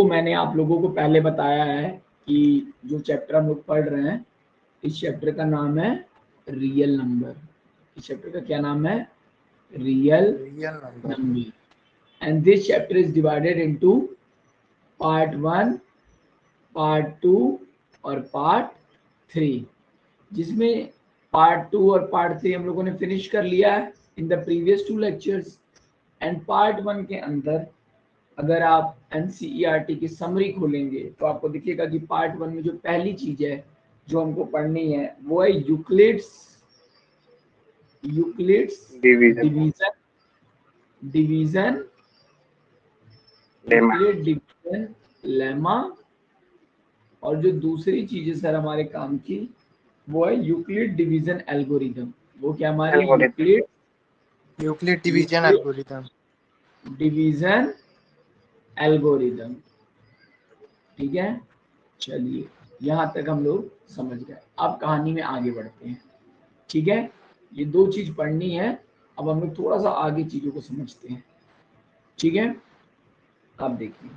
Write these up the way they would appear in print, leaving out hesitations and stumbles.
मैंने आप लोगों को पहले बताया है कि जो चैप्टर हम लोग पढ़ रहे हैं, इस चैप्टर का नाम है रियल नंबर। इस चैप्टर का क्या नाम है? Real number. And this chapter is divided into part 1, part 2 और पार्ट 3, जिसमें पार्ट 2 और पार्ट 3 हम लोगों ने फिनिश कर लिया है in the previous 2 lectures. And part 1 के अंदर अगर आप एनसीईआरटी की समरी खोलेंगे तो आपको दिखेगा कि पार्ट 1 में जो पहली चीज है जो हमको पढ़नी है वो है Euclid's division Euclid division lemma, और जो दूसरी चीज है सर हमारे काम की वो है यूक्लिड डिवीजन एल्गोरिथम। वो क्या हमारी यूक्लिड डिवीजन एल्गोरिथम। ठीक है, चलिए यहाँ तक हम लोग समझ गए। अब कहानी में आगे बढ़ते हैं। ठीक है, ये 2 चीज पढ़नी है। अब हम लोग थोड़ा सा आगे चीजों को समझते हैं। ठीक है, अब देखिए,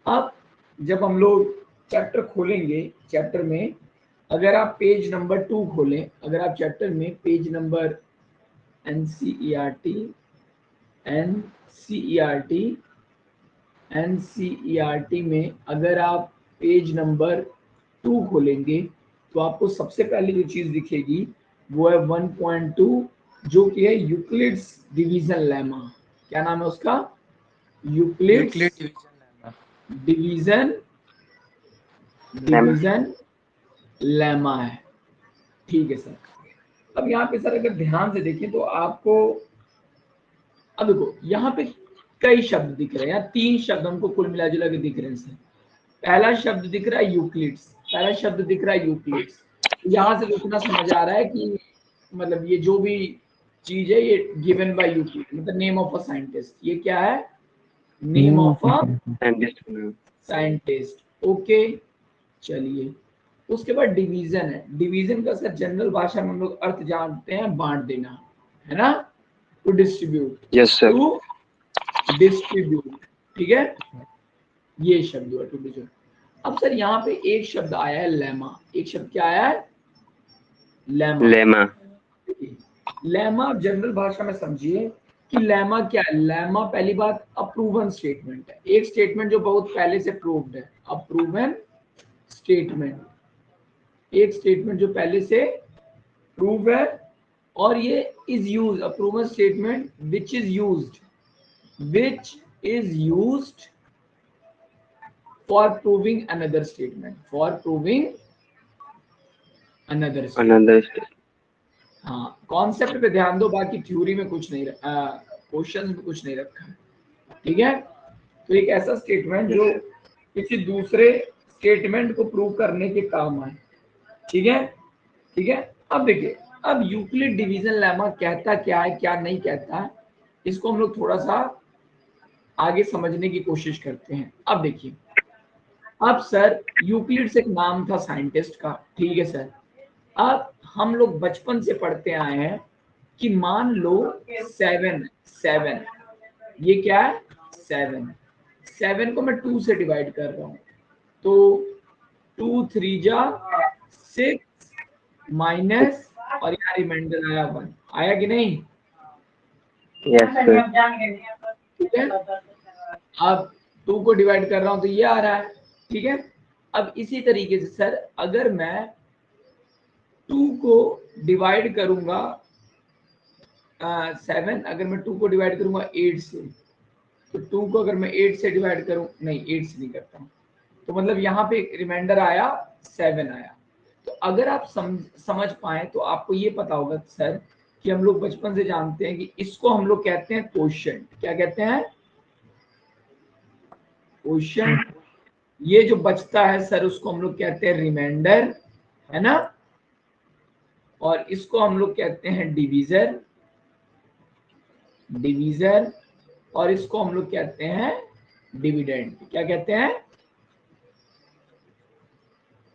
अब जब हम लोग चैप्टर खोलेंगे, चैप्टर में अगर आप पेज नंबर 2 खोलें, अगर आप चैप्टर में पेज नंबर एनसीईआरटी में अगर आप पेज नंबर 2 खोलेंगे तो आपको सबसे पहले जो चीज दिखेगी वो है 1.2, जो कि है यूक्लिड्स डिवीजन लेमा। क्या नाम है उसका? यूक्लिड्स डिवीजन लेमा है। ठीक है सर। अब यहाँ पे सर अगर ध्यान से देखें तो आपको, अब देखो यहाँ पे कई शब्द दिख रहे हैं, 3 शब्द हमको कुल मिला जुला के दिख रहे हैं सर। पहला शब्द दिख रहा है यूक्लिड्स, पहला शब्द दिख रहा है यूक्लिड्स। यहाँ से इतना समझ आ रहा है कि मतलब ये जो भी चीज है ये गिवन बाय यूक्लिड, मतलब नेम ऑफ अ साइंटिस्ट। ये क्या है? Name of a scientist. Okay, चलिए उसके बाद डिवीजन है। डिवीजन का सर जनरल भाषा में हम लोग अर्थ जानते हैं बांट देना, है ना? To distribute. Yes sir. To distribute, ठीक है, ये शब्द हुआ टू डिस्ट्रीब्यूट। अब सर यहाँ पे एक शब्द आया है लेमा। एक शब्द क्या आया है? लेमा। लेमा जनरल भाषा में समझिए कि लेमा क्या है। लेमा पहली बात अप्रूवन स्टेटमेंट है, एक स्टेटमेंट जो बहुत पहले से प्रूव्ड है। अप्रूवन स्टेटमेंट, एक स्टेटमेंट जो पहले से प्रूव है, और ये is use a proven statement which is used for proving another statement, हाँ, कॉन्सेप्ट पे ध्यान दो, बाकी थ्योरी में कुछ नहीं, क्वेश्चन में कुछ नहीं रखा है। ठीक है, तो एक ऐसा स्टेटमेंट जो किसी दूसरे स्टेटमेंट को प्रूव करने के काम आए। ठीक है, ठीक है। अब देखिए, अब यूक्लिड डिवीजन लेमा कहता क्या है, क्या नहीं कहता है, इसको हम लोग थोड़ा सा आगे समझने की कोशिश करते हैं। अब देखिए, अब सर यूक्लिड्स एक नाम था साइंटिस्ट का, ठीक है सर। अब हम लोग बचपन से पढ़ते आए हैं कि मान लो 7, ये क्या है? 7 को मैं 2 से डिवाइड कर रहा हूँ, तो 2 3 जा 6 माइनस, और यहाँ रिमाइंडर आया 1, आया कि नहीं? Yes sir. ठीक है, अब 2 को डिवाइड कर रहा हूँ तो ये आ रहा है। ठीक है, अब इसी तरीके से सर अगर मैं 2 को डिवाइड करूंगा 7, अगर मैं 2 को डिवाइड करूंगा 8 से, तो 2 को अगर मैं 8 से डिवाइड करूं, नहीं 8 से नहीं करता हूं, तो मतलब यहाँ पे रिमाइंडर आया 7 आया। तो अगर आप समझ पाए तो आपको ये पता होगा सर कि हम लोग बचपन से जानते हैं कि इसको हम लोग कहते हैं क्वोशिएंट। क्या कहते हैं? क्वोशिएंट। ये जो बचता है सर उसको हम लोग कहते हैं रिमाइंडर, है ना? और इसको हम लोग कहते हैं डिवीजर, और इसको हम लोग कहते हैं डिविडेंड। क्या कहते हैं?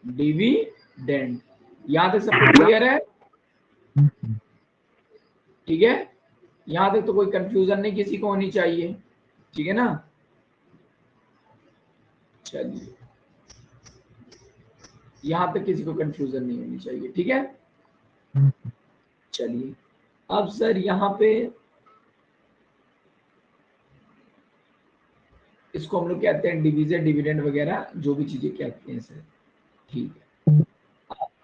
डिविडेंड। यहां तक सबको क्लियर है? ठीक है, यहां तक तो कोई कंफ्यूजन नहीं किसी को होनी चाहिए, ठीक है ना? चलिए यहां तक किसी को कंफ्यूजन नहीं होनी चाहिए, ठीक है। चलिए अब सर यहाँ पे इसको हम लोग कहते हैं डिवीजन, डिविडेंड वगैरह जो भी चीजें कहते हैं सर, ठीक है।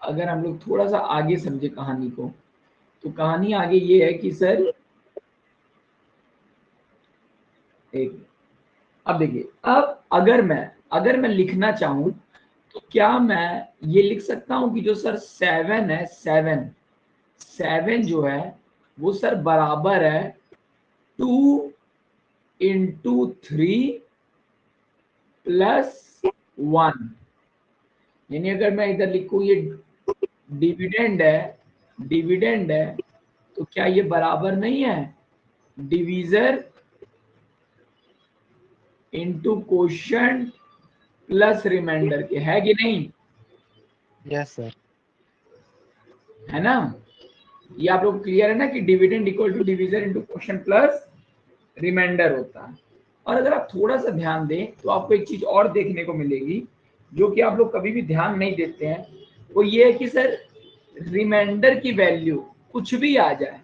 अगर हम लोग थोड़ा सा आगे समझे कहानी को, तो कहानी आगे ये है कि सर एक, अब देखिए, अब अगर मैं लिखना चाहूं तो क्या मैं ये लिख सकता हूं कि जो सर 7 है, 7 जो है वो सर बराबर है 2 इंटू 3 प्लस 1। यानी अगर मैं इधर लिखूं ये डिविडेंड है तो क्या ये बराबर नहीं है divisor into quotient plus remainder के, है कि नहीं? Yes sir. है ना? ये आप लोग क्लियर है ना कि dividend equal to divisor into quotient plus remainder होता है। और अगर आप थोड़ा सा ध्यान दें तो आपको एक चीज और देखने को मिलेगी जो कि आप लोग कभी भी ध्यान नहीं देते हैं, वो ये है कि सर रिमाइंडर की वैल्यू कुछ भी आ जाए,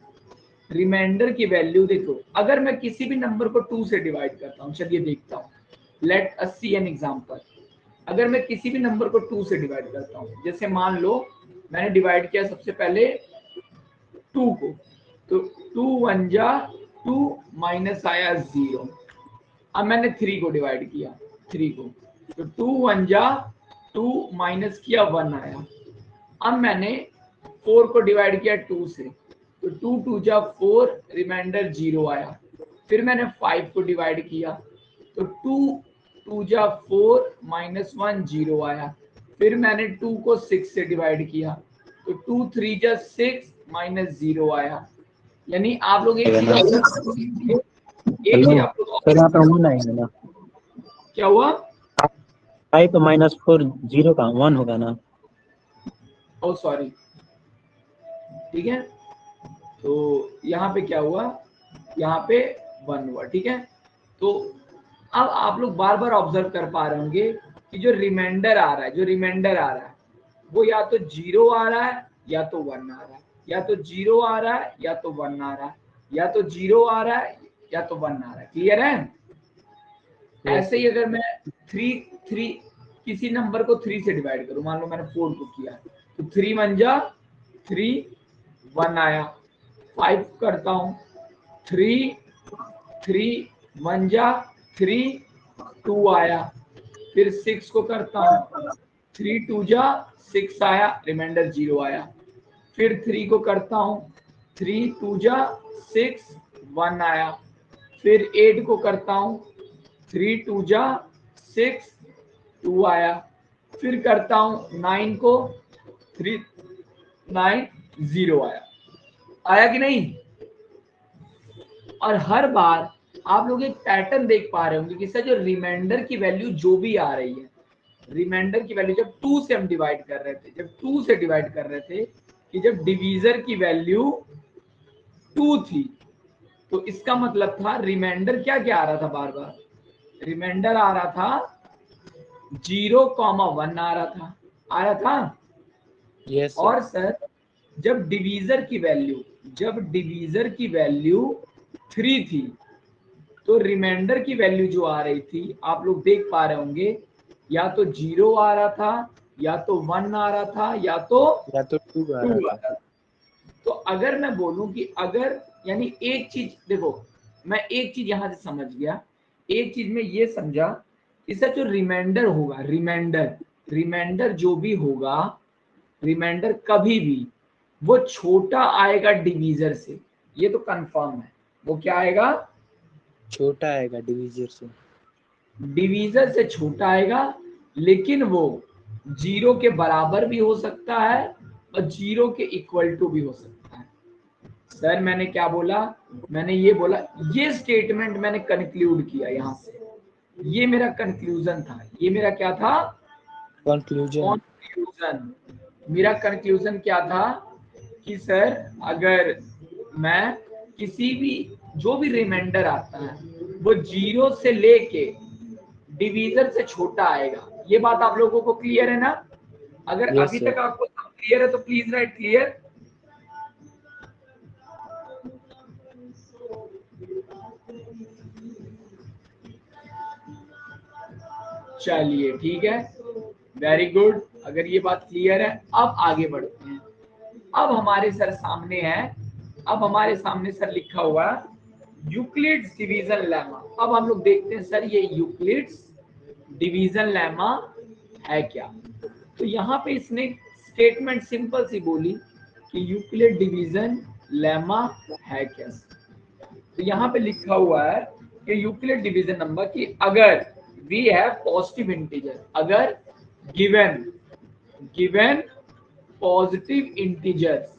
रिमाइंडर की वैल्यू देखो, अगर मैं किसी भी नंबर को 2 से डिवाइड करता हूँ, चलिए देखता हूँ, let us see an example. अगर मैं किसी भी नंबर को 2 से डिवाइड करता हूँ, जैसे मान लो मैंने डिवाइड किया सबसे पहले 2 को, तो 2 1 जा 2 माइनस आया 0। अब मैंने 3 को डिवाइड किया, 3 को, तो 2 1 जा 2 माइनस किया 1 आया। अब मैंने 4 को डिवाइड किया 2 से, तो 2 2 जा 4, रिमाइंडर 0 आया। फिर मैंने 5 को डिवाइड किया, तो 2 2 जा 4 माइनस 1 0 आया। फिर मैंने 2 को 6 से डिवाइड किया, तो 2 3 जा 6 माइनस 0 आया। यानी आप लोग एक चीज आप लोग सर यहाँ पे 1 आएगा ना? क्या हुआ? 5 माइनस 4 0 का 1 होगा ना? ओ सॉरी, ठीक है। तो यहाँ पे क्या हुआ, यहाँ पे 1 हुआ, ठीक है। तो अब आप लोग बार बार ऑब्जर्व कर पा रहे होंगे कि जो रिमाइंडर आ रहा है वो या तो 0 आ रहा है या तो 1 आ रहा है, या तो 0 आ रहा है या तो 1 आ रहा है, या तो 0 आ रहा है या तो 1 आ रहा है। क्लियर है? ऐसे ही अगर मैं 3 किसी नंबर को 3 से डिवाइड करूं, मान लो मैंने 4 को किया, तो 3 1 जा 3 1 आया। 5 करता हूं, 3 3 1 जा 3 2 आया। फिर 6 को करता हूं, 3 2 जा 6 आया, रिमाइंडर 0 आया। फिर 3 को करता हूं, 3 2 जा 6 1 आया। फिर 8 को करता हूं, 3 2 जा 6 2 आया। फिर करता हूं 9 को, 3 9 0 आया कि नहीं? और हर बार आप लोग एक पैटर्न देख पा रहे होंगे कि सर जो रिमाइंडर की वैल्यू जो भी आ रही है, रिमाइंडर की वैल्यू जब 2 से हम डिवाइड कर रहे थे, कि जब डिवीजर की वैल्यू 2 थी, तो इसका मतलब था रिमाइंडर क्या क्या आ रहा था, बार बार रिमाइंडर आ रहा था 0,1 आ रहा था। Yes sir. और सर जब डिवीजर की वैल्यू 3 थी, तो रिमाइंडर की वैल्यू जो आ रही थी आप लोग देख पा रहे होंगे, या तो 0 आ रहा था, या तो 1 आ रहा था, या तो 2 आ 2 रहा आ था। रहा था। तो अगर मैं बोलूं कि अगर, यानी एक चीज देखो, मैं एक चीज यहां से समझ गया, एक चीज में ये समझा कि सर जो रिमाइंडर होगा, रिमाइंडर जो भी होगा, रिमाइंडर कभी भी वो छोटा आएगा डिवीजर से, ये तो कंफर्म है। वो क्या आएगा? छोटा आएगा डिवीजर से। डिवीजर से छोटा आएगा, लेकिन वो 0 के बराबर भी हो सकता है और 0 के इक्वल टू भी हो सकता है। सर मैंने क्या बोला? मैंने ये बोला, ये स्टेटमेंट मैंने कंक्लूड किया यहां से, ये मेरा कंक्लूजन था। ये मेरा क्या था? कंक्लूजन। मेरा कंक्लूजन क्या था कि सर अगर मैं किसी भी, जो भी रिमाइंडर आता है वो 0 से लेके डिवीजर से छोटा आएगा। ये बात आप लोगों को क्लियर है ना? अगर Yes, अभी sir. तक आपको क्लियर है तो प्लीज राइट क्लियर। चलिए ठीक है, वेरी गुड। अगर ये बात क्लियर है, अब आगे बढ़ते हैं। अब हमारे सर सामने है, अब हमारे सामने सर लिखा हुआ है यूक्लिड्स डिवीजन लेमा। अब हम लोग देखते हैं सर ये यूक्लिड्स डिवीजन लेमा है क्या। तो यहाँ पे इसने स्टेटमेंट सिंपल सी बोली कि यूक्लिड डिवीजन लेमा है क्या। तो यहाँ पे लिखा हुआ है कि यूक्लिड डिवीजन नंबर की अगर वी हैव पॉजिटिव इंटीजर, अगर गिवन पॉजिटिव इंटीजर्स,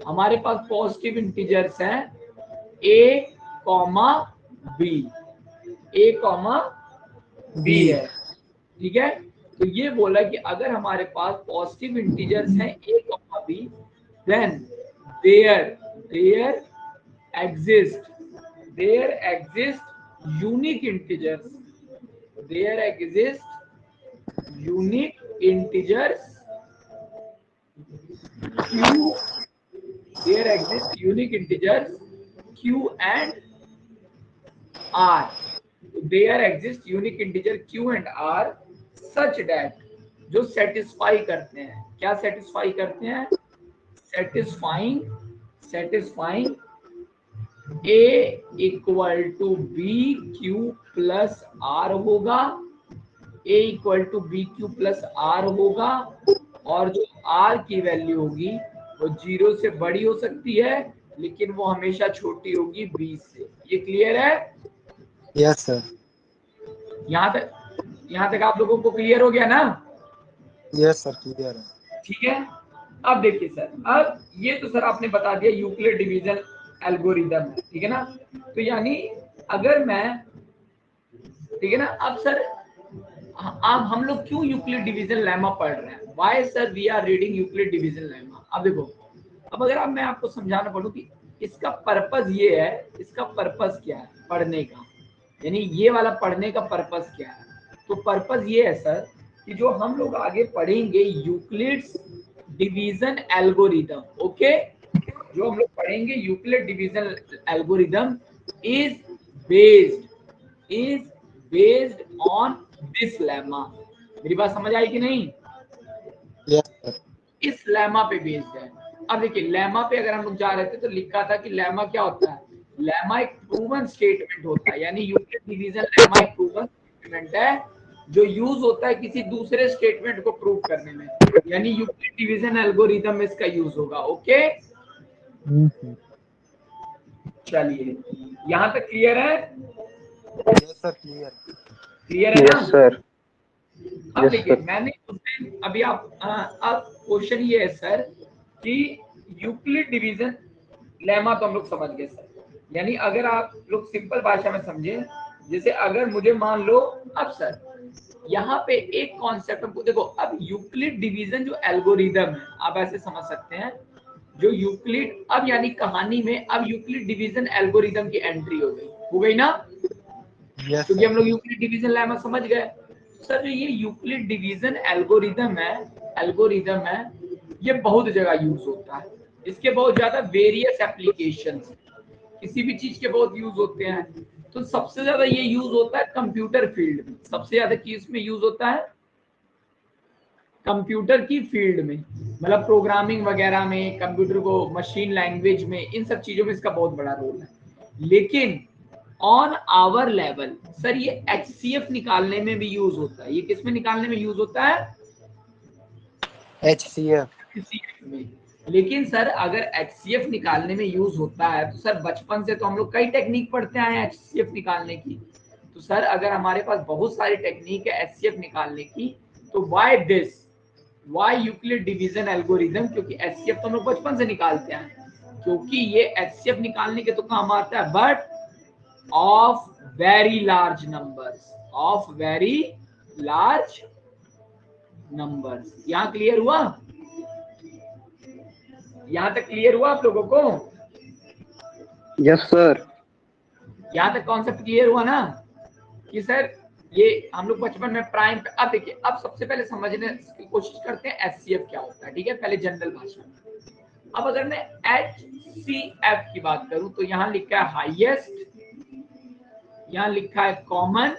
हमारे पास पॉजिटिव इंटीजर्स हैं a comma b, a comma b है, ठीक है। तो ये बोला कि अगर हमारे पास पॉजिटिव इंटीजर्स हैं a comma b, then there exist unique integers, there exist unique integers q, there exist unique integers q and r, there exist unique integer q and r such that, जो satisfy करते हैं, क्या satisfy करते हैं, satisfying a equal to B Q plus R होगा, a equal to B Q plus R होगा, और जो r की वैल्यू होगी वो 0 से बड़ी हो सकती है लेकिन वो हमेशा छोटी होगी 20 से। ये क्लियर है? Yes sir. यहाँ तक आप लोगों को क्लियर हो गया ना? यस सर, क्लियर है। ठीक है। अब देखिए सर, अब ये तो सर आपने बता दिया यूक्लिड डिवीजन एल्गोरिदम है, ठीक है ना। तो यानी अगर मैं, ठीक है ना, अब सर अब हम लोग क्यों यूक्लिड डिवीजन लेमा पढ़ रहे हैं? Why sir we are reading Euclid division lemma? अब देखो, अब अगर मैं आपको समझाना पड़ूं कि इसका पर्पस ये है, इसका पर्पस क्या है पढ़ने का, यानी ये वाला पढ़ने का पर्पस क्या है, तो पर्पस ये है सर कि जो हम लोग आगे पढ़ेंगे यूक्लिड्स डिवीजन एल्गोरिदम, ओके, जो हम लोग पढ़ेंगे Euclid division algorithm is based on this lemma. मेरी बात समझ आई कि नहीं? Yes sir. इस लेमा पे बेस्ड है। अब देखिए लेमा पे अगर हम लोग जा रहे थे तो लिखा था कि लेमा क्या होता है, लेमा एक प्रूवन स्टेटमेंट होता है, यानी यूक्लिड डिवीजन लेमा एक प्रूवन स्टेटमेंट है जो यूज होता है किसी दूसरे स्टेटमेंट को प्रूव करने में, यानी यूक्लिड डिवीजन एल्गोरिदम में इसका यूज होगा, ओके। चलिए यहाँ तक क्लियर है? यस सर, क्लियर है ना? Yes sir. अब देखिए मैंने अभी आप अब क्वेश्चन ये है सर कि यूक्लिड डिवीजन लेमा तो हम लोग समझ गए सर, यानी अगर आप लोग सिंपल भाषा में समझे, जैसे अगर मुझे मान लो, अब सर यहाँ पे एक कॉन्सेप्ट हमको देखो, अब यूक्लिड डिवीजन जो एल्गोरिदम है आप ऐसे समझ सकते हैं, जो यूक्लिड, अब यानी कहानी में अब यूक्लिड डिवीजन एल्गोरिदम की एंट्री हो गई ना, क्योंकि हम लोग यूक्लिड डिवीजन लेमा समझ गए। सर जो ये यूक्लिड डिवीजन एल्गोरिदम है ये बहुत जगह यूज होता है, इसके बहुत ज्यादा वेरियस एप्लीकेशंस, किसी भी चीज के बहुत यूज होते हैं। तो सबसे ज्यादा ये यूज होता है कंप्यूटर फील्ड में, सबसे ज्यादा किस में यूज होता है, कंप्यूटर की फील्ड में, मतलब प्रोग्रामिंग वगैरह में, कंप्यूटर को मशीन लैंग्वेज में, इन सब चीजों में इसका बहुत बड़ा रोल है। लेकिन ऑन आवर लेवल सर ये HCF निकालने में भी यूज होता है। ये किस में निकालने में यूज होता है? HCF में। लेकिन सर अगर HCF निकालने में यूज होता है तो सर बचपन से तो हम लोग कई टेक्निक पढ़ते आए हैं HCF निकालने की। तो सर अगर हमारे पास बहुत सारी टेक्निक है HCF निकालने की, तो वाई यूक्लिड डिवीजन एल्गोरिदम? क्योंकि HCF तो हम लोग बचपन से निकालते हैं, क्योंकि ये HCF निकालने के तो काम आता है, but of very large numbers। यहाँ क्लियर हुआ? यहाँ तक क्लियर हुआ आप लोगों को? Yes sir. यहाँ तक कॉन्सेप्ट क्लियर हुआ ना कि सर ये हम लोग बचपन में प्राइम पे। अब देखिए, अब सबसे पहले समझने की कोशिश करते हैं HCF क्या होता है, ठीक है, पहले जनरल भाषा में। अब अगर मैं HCF की बात करूं तो यहां लिखा है हाईएस्ट, यहां लिखा है कॉमन,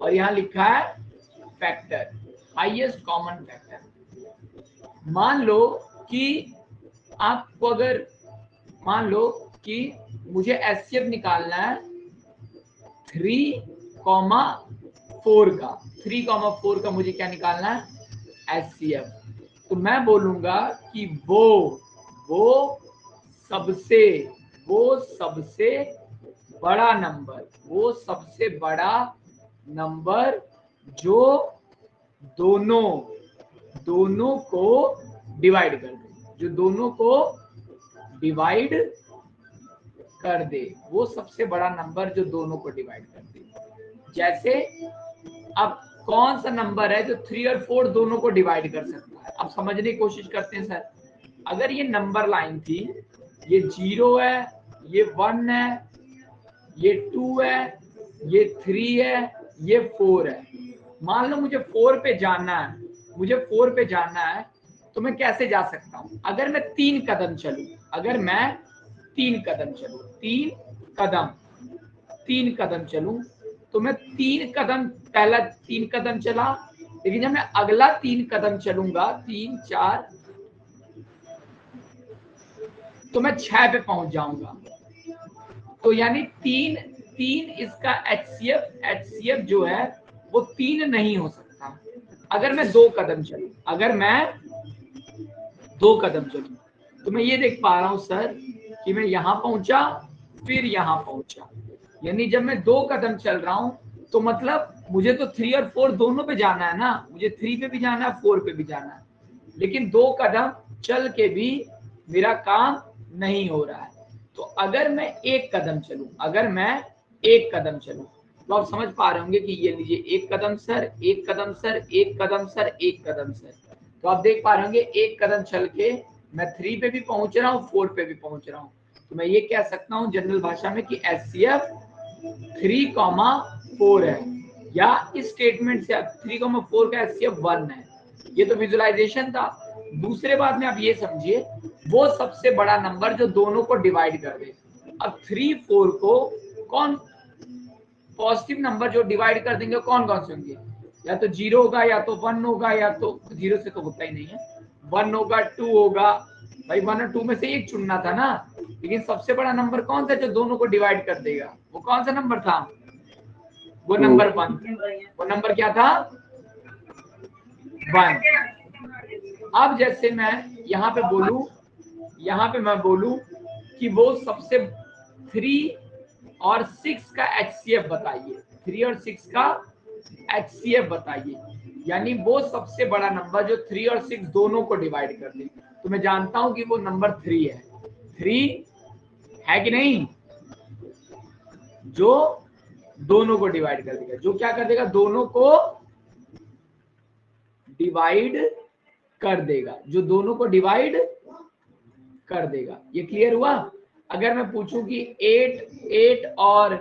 और यहां लिखा है फैक्टर, हाईएस्ट कॉमन फैक्टर। मान लो कि आपको अगर मान लो कि मुझे HCF निकालना है 3,4 का, 3,4 का मुझे क्या निकालना है, HCF। तो मैं बोलूंगा कि वो सबसे बड़ा नंबर, वो सबसे बड़ा नंबर जो दोनों को डिवाइड कर दे, जो दोनों को डिवाइड कर दे, वो सबसे बड़ा नंबर जो दोनों को डिवाइड कर दे। जैसे अब कौन सा नंबर है जो 3 और 4 दोनों को डिवाइड कर सकता है, अब समझने की कोशिश करते हैं सर। अगर ये नंबर लाइन थी, ये 0 है, ये 1 है, ये 2 है, ये 3 है, ये 4 है। मान लो मुझे 4 पे जाना है, तो मैं कैसे जा सकता हूं? अगर मैं 3 कदम चलूं, तीन कदम चलूं, तो मैं 3 कदम चला, लेकिन जब मैं अगला 3 कदम चलूंगा, 3, 4, तो मैं 6 पे पहुंच जाऊंगा। तो यानी 3 इसका HCF जो है वो 3 नहीं हो सकता। अगर मैं 2 कदम चलूं, तो मैं ये देख पा रहा हूं सर कि मैं यहां पहुंचा, फिर यहां पहुंचा। यानी जब मैं 2 कदम चल रहा हूं, तो मतलब मुझे तो 3 और 4 दोनों पे जाना है ना, मुझे 3 पे भी जाना है, 4 पे भी जाना है, लेकिन 2 कदम चल के भी मेरा काम नहीं हो रहा है। तो अगर मैं एक कदम चलूं, तो आप समझ पा रहे होंगे कि ये लीजिए, एक कदम सर, एक कदम सर, एक कदम सर, एक कदम सर। तो आप देख पा रहे होंगे एक कदम चल के मैं 3 पे भी पहुंच रहा हूँ, 4 पे भी पहुंच रहा हूँ। तो मैं ये कह सकता हूँ जनरल भाषा में कि HCF 3,4 है, या इस स्टेटमेंट से 3,4 का HCF 1 है। ये तो विजुअलाइजेशन था। दूसरे बात में आप ये समझिए, वो सबसे बड़ा नंबर जो दोनों को डिवाइड कर दे। अब 3, 4 को कौन पॉजिटिव नंबर जो डिवाइड कर देंगे कौन कौन से होंगे? या तो 0 होगा, या तो 1 होगा, या तो 0 से तो होता ही नहीं है, 1 होगा, 2 होगा। भाई 1 और 2 में से एक चुनना था ना, लेकिन सबसे बड़ा नंबर कौन सा जो दोनों को डिवाइड कर देगा? वो कौन सा नंबर था? वो नंबर 1। वो नंबर क्या था? 1। अब जैसे मैं यहाँ पे मैं बोलूं कि वो सबसे 3 और 6 का HCF बताइए, 3 और 6 का HCF बताइए। यानी वो सबसे बड़ा नंबर जो 3 और 6 दोनों को डिवाइड कर दे। तो मैं जानता हूं कि वो नंबर 3 है। 3 है कि नहीं? जो दोनों को डिवाइड कर देगा। जो क्या कर देगा? दोनों को डिवाइड कर देगा, जो दोनों को डिवाइड कर देगा। ये क्लियर हुआ? अगर मैं पूछूं कि 8 और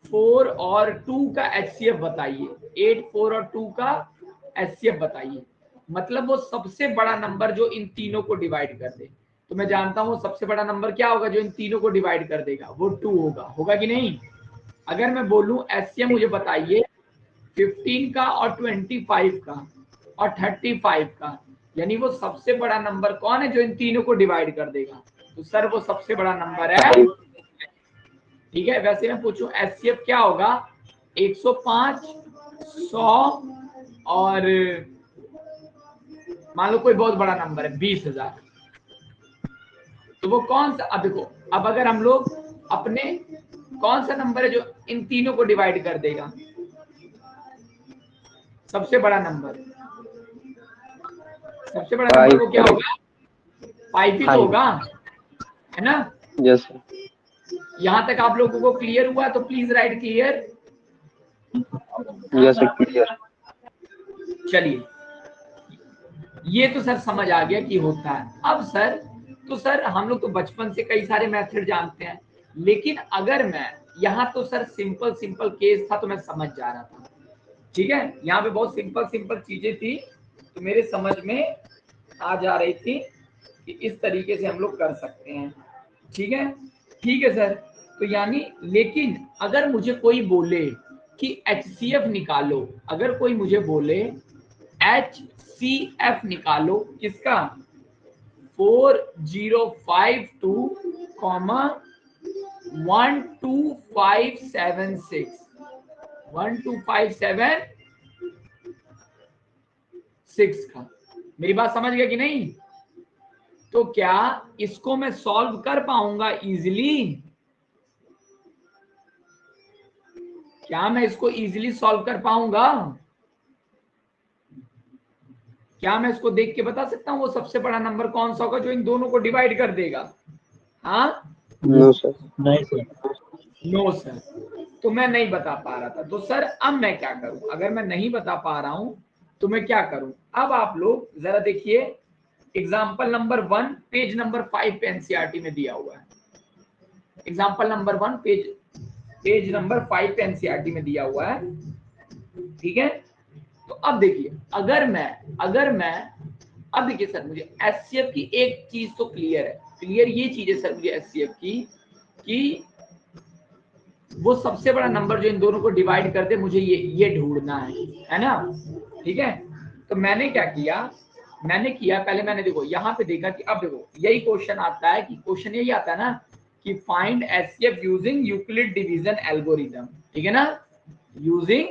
4 और 2 का HCF बताइए, 8, 4 और 2 का HCF बताइए, मतलब वो सबसे बड़ा नंबर जो इन तीनों को डिवाइड कर दे। तो मैं जानता हूँ सबसे बड़ा नंबर क्या होगा जो इन तीनों को डिवाइड कर देगा? वो 2 होगा कि नहीं? अगर मैं बोलूं HCF मुझे बताइए 15 का और 25 का और 35 का, यानी वो सबसे बड़ा नंबर कौन है जो इन तीनों को डिवाइड कर देगा? तो सर वो सबसे बड़ा नंबर है, ठीक है। वैसे मैं पूछूं HCF क्या होगा? 105, 100 और मान लो कोई बहुत बड़ा नंबर है 20,000। तो वो कौन सा? अब देखो, अब अगर हम लोग अपने कौन सा नंबर है जो इन तीनों को डिवाइड कर देगा? सबसे बड़ा नंबर वो क्या होगा? 5 ही तो होगा, है ना? Yes sir. यहाँ तक आप लोगों को क्लियर हुआ? तो please right clear. Yes sir, clear. चलिए, ये तो सर समझ आ गया कि होता है। अब सर हम लोग तो बचपन से कई सारे मेथड जानते हैं, लेकिन अगर मैं यहाँ तो सर सिंपल सिंपल केस था तो मैं समझ जा रहा था, ठीक है। यहाँ पे बहुत सिंपल सिंपल चीजें थी तो मेरे समझ में आ जा रही थी कि इस तरीके से हम लोग कर सकते हैं, ठीक है। ठीक है सर, तो यानी लेकिन अगर मुझे कोई बोले कि HCF निकालो, अगर कोई मुझे बोले HCF निकालो किसका 4052, 12576 12576 का, मेरी बात समझ गया कि नहीं? तो क्या इसको मैं सॉल्व कर पाऊंगा इजीली? क्या मैं इसको इजीली सॉल्व कर पाऊंगा? क्या मैं इसको देख के बता सकता हूँ वो सबसे बड़ा नंबर कौन सा होगा जो इन दोनों को डिवाइड कर देगा? हाँ नो सर, नहीं सर, नो सर, तो मैं नहीं बता पा रहा था। तो सर अब मैं क्या करूं? अगर मैं नहीं बता पा रहा हूं तो मैं क्या करूं? अब आप लोग जरा देखिए एग्जाम्पल नंबर 1 पेज नंबर 5 पे एनसीईआरटी में दिया हुआ है। एग्जाम्पल नंबर 1 पेज नंबर 5 पे एनसीईआरटी में दिया हुआ है, ठीक है। तो अब देखिए अगर मैं अब देखिए सर मुझे एचसीएफ की एक चीज तो क्लियर है, क्लियर ये चीज है सर मुझे एचसीएफ की कि वो सबसे बड़ा नंबर जो इन दोनों को डिवाइड कर दे, मुझे ये ढूंढना है ना, ठीक है। तो मैंने क्या किया, पहले मैंने देखो यहाँ पे देखा कि अब देखो यही क्वेश्चन आता है कि क्वेश्चन यही आता है ना कि find HCF using Euclid division algorithm, ठीक है ना, यूजिंग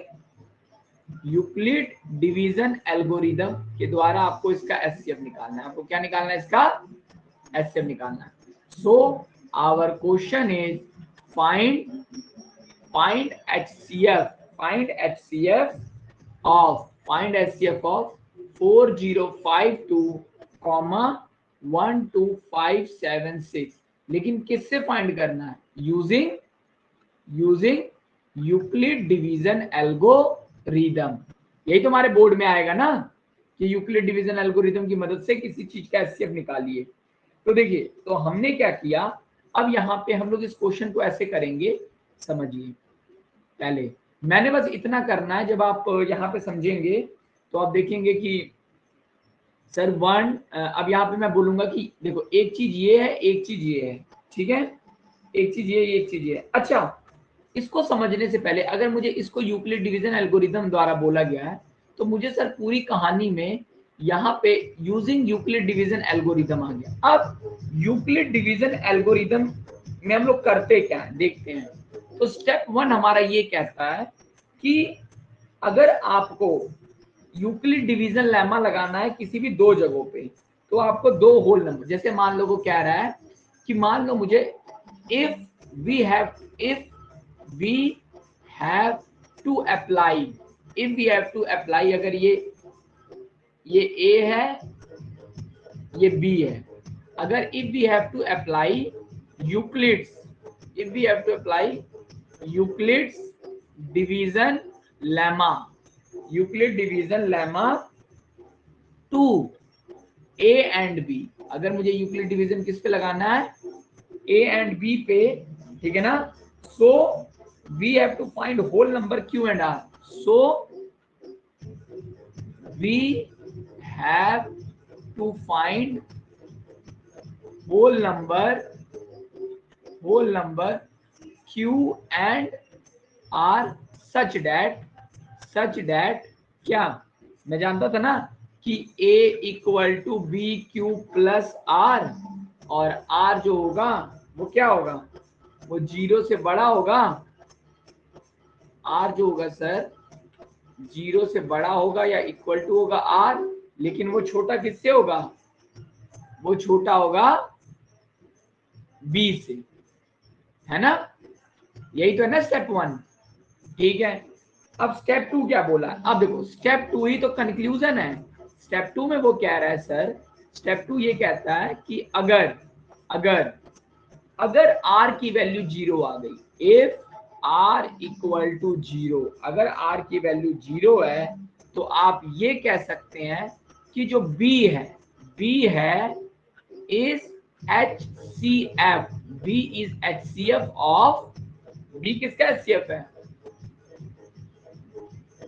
यूक्लिड डिवीजन एल्गोरिथम के द्वारा आपको इसका एचसीएफ निकालना है। आपको क्या निकालना है? इसका एचसीएफ निकालना है। So our question is find HCF of 4052, 12576, लेकिन किससे फाइंड करना है? Using Euclid division algorithm. यही तो हमारे बोर्ड में आएगा ना कि यूक्लिड डिवीजन एल्गोरिथम की मदद से किसी चीज का एचसीएफ निकालिए। तो देखिए तो हमने क्या किया, अब यहाँ पे हम लोग इस क्वेश्चन को ऐसे करेंगे, समझिए। पहले मैंने बस इतना करना है, जब आप यहाँ पे समझेंगे तो आप देखेंगे कि सर अब यहाँ पे मैं बोलूंगा कि देखो एक चीज ये है, एक चीज ये है, ठीक है, एक चीज ये, एक चीज ये है। अच्छा, इसको समझने से पहले अगर मुझे इसको यूक्लिड डिवीजन एल्गोरिथम द्वारा बोला गया है तो मुझे सर पूरी कहानी में यहाँ पे यूजिंग यूक्लिड डिवीजन एल्गोरिथम आ गया। अब यूक्लिड डिवीजन एल्गोरिथम में हम लोग करते क्या है देखते हैं। तो स्टेप 1 हमारा ये कहता है कि अगर आपको यूक्लिड डिवीजन लेमा लगाना है किसी भी दो जगहों पे, तो आपको दो होल नंबर, जैसे मान लो वो कह रहा है कि मान लो मुझे if we have to apply, अगर ये ए है, ये बी है, अगर if we have to apply Euclid's division lemma to A and B, अगर मुझे यूक्लिड डिवीजन किस पे लगाना है? ए एंड बी पे, ठीक है ना। So we have to find whole number Q and R. So we have to find whole number Q and R such that क्या मैं जानता था ना कि A equal to B Q plus R, और R जो होगा वो क्या होगा? वो 0 से बड़ा होगा। R जो होगा सर 0 से बड़ा होगा या इक्वल टू होगा R, लेकिन वो छोटा किससे होगा? वो छोटा होगा B से, है ना। यही तो है ना स्टेप 1, ठीक है। अब स्टेप 2 क्या बोला? अब देखो स्टेप 2 ही तो कंक्लूजन है। स्टेप 2 में वो कह रहा है सर, स्टेप 2 ये कहता है कि अगर R की वैल्यू 0 आ गई, इफ R इक्वल टू 0, अगर R की वैल्यू 0 है तो आप ये कह सकते हैं कि जो B है is HCF, B is HCF of B किसका एचसीएफ है?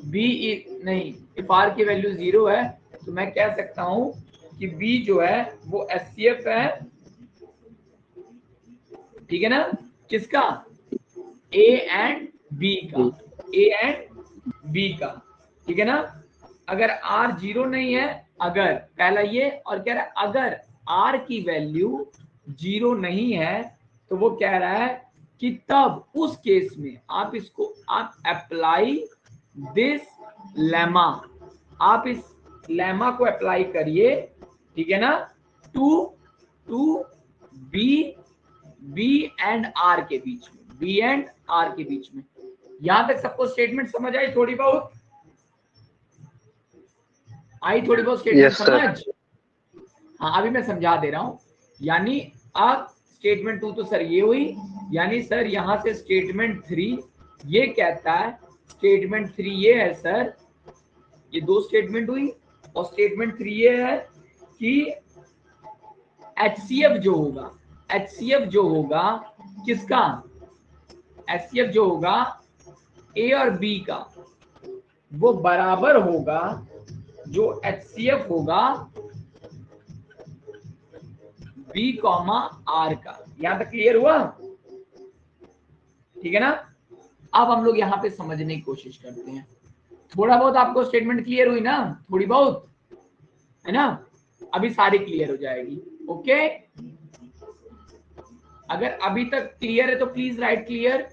बी नहीं, इफ आर की वैल्यू 0 है तो मैं कह सकता हूं कि बी जो है वो एचसीएफ है, ठीक है ना, किसका? ए एंड बी का, ए एंड बी का, ठीक है ना। अगर आर 0 नहीं है, अगर पहला ये, और कह रहा है अगर आर की वैल्यू 0 नहीं है तो वो कह रहा है कि तब उस केस में आप इसको आप अप्लाई दिस लेमा, आप इस लेमा को अप्लाई करिए, ठीक है ना, to to B and R के बीच में, बी एंड आर के बीच में। यहां तक सबको स्टेटमेंट समझ आई? थोड़ी बहुत आई, थोड़ी बहुत स्टेटमेंट समझ? हाँ, अभी मैं समझा दे रहा हूं। यानी अब स्टेटमेंट 2 तो सर ये हुई, यानी सर यहां से स्टेटमेंट 3 ये कहता है, स्टेटमेंट 3 ये है सर, ये 2 स्टेटमेंट हुई, और स्टेटमेंट 3 ये है कि एचसीएफ जो होगा, एचसीएफ जो होगा किसका? एचसीएफ जो होगा ए और बी का, वो बराबर होगा जो एचसीएफ होगा बी कॉमा आर का। यहां तक क्लियर हुआ? ठीक है ना। अब हम लोग यहाँ पे समझने की कोशिश करते हैं। थोड़ा बहुत आपको स्टेटमेंट क्लियर हुई ना? थोड़ी बहुत, है ना? अभी सारी क्लियर हो जाएगी। ओके, अगर अभी तक क्लियर है तो प्लीज राइट क्लियर।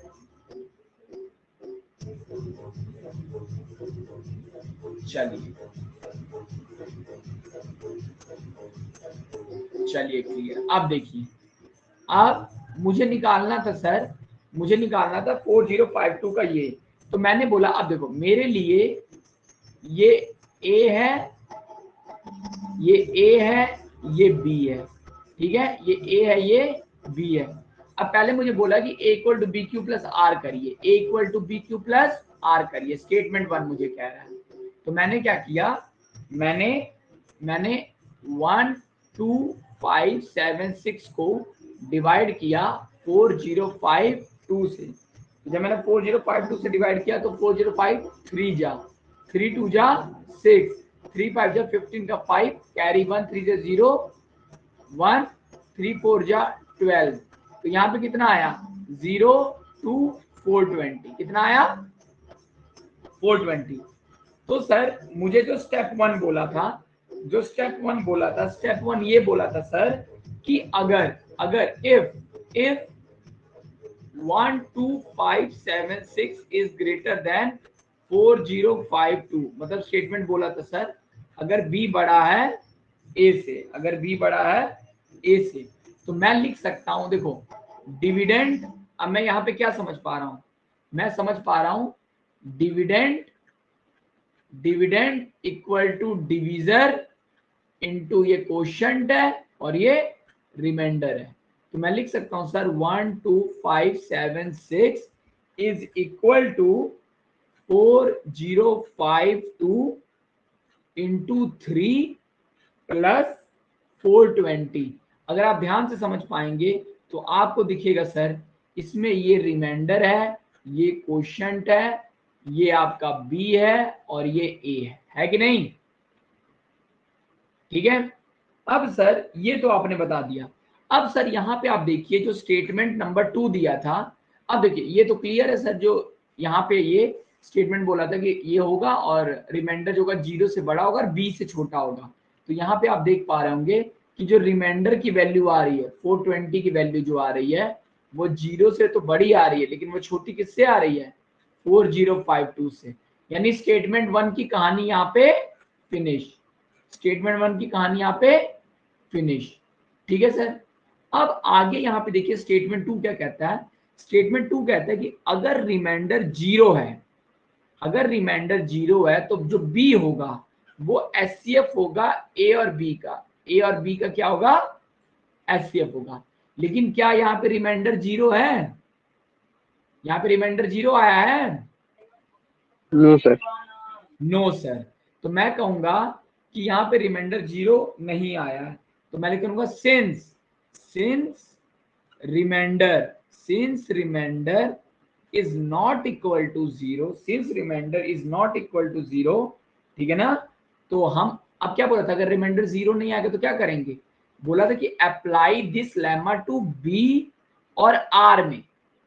चलिए क्लियर। अब देखिए, अब मुझे निकालना था सर, मुझे निकालना था 4052 का ये, तो मैंने बोला अब देखो मेरे लिए ये ए है, ये ए है, ये बी है, ठीक है, ये ए है, ये बी है। अब पहले मुझे बोला कि A equal to B Q plus R करिए, A equal to B Q plus R करिए, स्टेटमेंट 1 मुझे कह रहा है। तो मैंने क्या किया, मैंने 1 2 5 7 6 को डिवाइड किया 4052 से। तो जब मैंने 4052 से डिवाइड किया तो 405 3 जा, 3 2 जा 6, 3 5 जा 15 का 5, कैरी 1 3 जा 0 1, 3 4 जा 12। तो यहाँ पे कितना आया? 0 2 420। कितना आया? 420। तो सर मुझे जो स्टेप 1 बोला था, जो स्टेप 1 बोला था, स्टेप 1 ये बोला था सर कि अगर इफ 1 2 5 7 6 इज ग्रेटर देन 4052, मतलब स्टेटमेंट बोला था सर अगर बी बड़ा है ए से, अगर बी बड़ा है ए से, तो मैं लिख सकता हूं, देखो डिविडेंड। अब मैं यहाँ पे क्या समझ पा रहा हूं? मैं समझ पा रहा हूं dividend equal to divisor into ये कोशंट है और ये रिमाइंडर है। तो मैं लिख सकता हूं sir 1 2 5 7 6 is equal to 4052 into 3 plus 420। अगर आप ध्यान से समझ पाएंगे तो आपको दिखेगा सर इसमें ये रिमाइंडर है, ये कोशंट है, ये आपका बी है और ये ए है कि नहीं? ठीक है। अब सर ये तो आपने बता दिया। अब सर यहाँ पे आप देखिए जो स्टेटमेंट नंबर 2 दिया था, अब देखिए ये तो क्लियर है सर, जो यहाँ पे ये स्टेटमेंट बोला था कि ये होगा और रिमाइंडर जो होगा 0 से बड़ा होगा और बी से छोटा होगा। तो यहाँ पे आप देख पा रहे होंगे कि जो रिमाइंडर की वैल्यू आ रही है 420 की वैल्यू जो आ रही है वो 0 से तो बड़ी आ रही है, लेकिन वो छोटी किससे आ रही है? 4052 से। यानी स्टेटमेंट 1 की कहानी यहाँ पे फिनिश, स्टेटमेंट 1 की कहानी यहाँ पे फिनिश। ठीक है सर। अब आगे यहाँ पे देखिए स्टेटमेंट 2 क्या कहता है। स्टेटमेंट 2 कहता है कि अगर रिमाइंडर 0 है, अगर रिमाइंडर 0 है तो जो बी होगा वो एचसीएफ होगा ए और बी का, ए और बी का क्या होगा? एचसीएफ होगा। लेकिन क्या यहाँ पे रिमाइंडर 0 है? यहाँ पे रिमाइंडर 0 आया है? No sir. No sir. तो मैं कहूंगा कि यहाँ पे रिमाइंडर 0 नहीं आया है, तो मैं लिखूंगा since remainder is not equal to 0, since remainder is not equal to 0, ठीक है ना, तो हम अब क्या बोला था, अगर रिमाइंडर 0 नहीं आएगा तो क्या करेंगे, बोला था कि apply this lemma to B और आर में।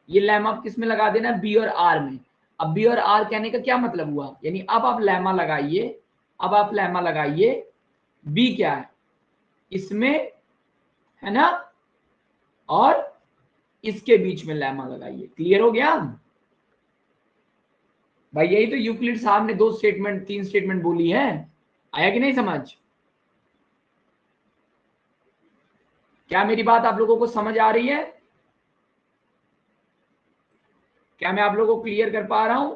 ये लेमा किस में लगा देना, बी और आर में। अब बी और आर कहने का क्या मतलब हुआ, यानी अब आप लेमा लगाइए, अब आप लेमा लगाइए, बी क्या है इसमें, है ना, और इसके बीच में लेमा लगाइए। क्लियर हो गया भाई, यही तो यूक्लिड साहब ने 2 स्टेटमेंट 3 स्टेटमेंट बोली है, आया कि नहीं समझ, क्या मेरी बात आप लोगों को समझ आ रही है, क्या मैं आप लोगों को क्लियर कर पा रहा हूं,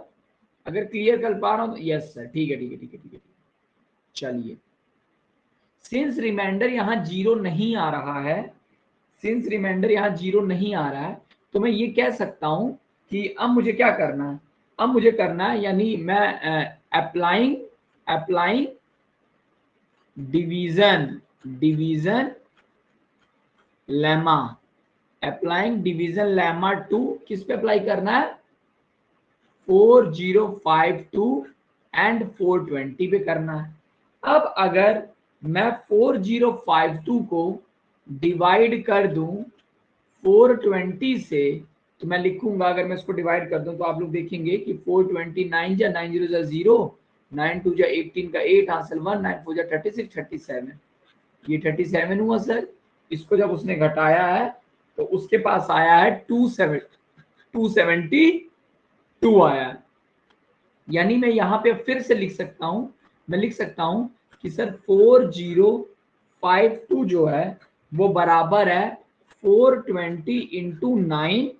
अगर क्लियर कर पा रहा हूं तो यस सर, ठीक है ठीक है ठीक है ठीक है। चलिए, सिंस रिमाइंडर यहां 0 नहीं आ रहा है, सिंस रिमाइंडर यहां 0 नहीं आ रहा है, तो मैं ये कह सकता हूं कि अब मुझे क्या करना है, अब मुझे करना है, यानी मैं applying applying division division lemma, applying division lemma to किस पे अप्लाई करना है, 4052 एंड 420 पे करना है। अब अगर मैं 4052 को डिवाइड कर दूं 420 से, तो मैं लिखूंगा, अगर मैं इसको डिवाइड कर दूं तो आप लोग देखेंगे कि 420 9 जा 9 0 जा 0, 9 2 जा 18 का 8 हासिल 1, 9 4 जा 36 37, ये 37 हुआ सर। इसको जब उसने घटाया है तो उसके पास आया है 272 आया है। यानी मैं यहाँ पे फिर से लिख सकता हूं, मैं लिख सकता हूं कि सर 4052 जो है वो बराबर है 420 इंटू 9,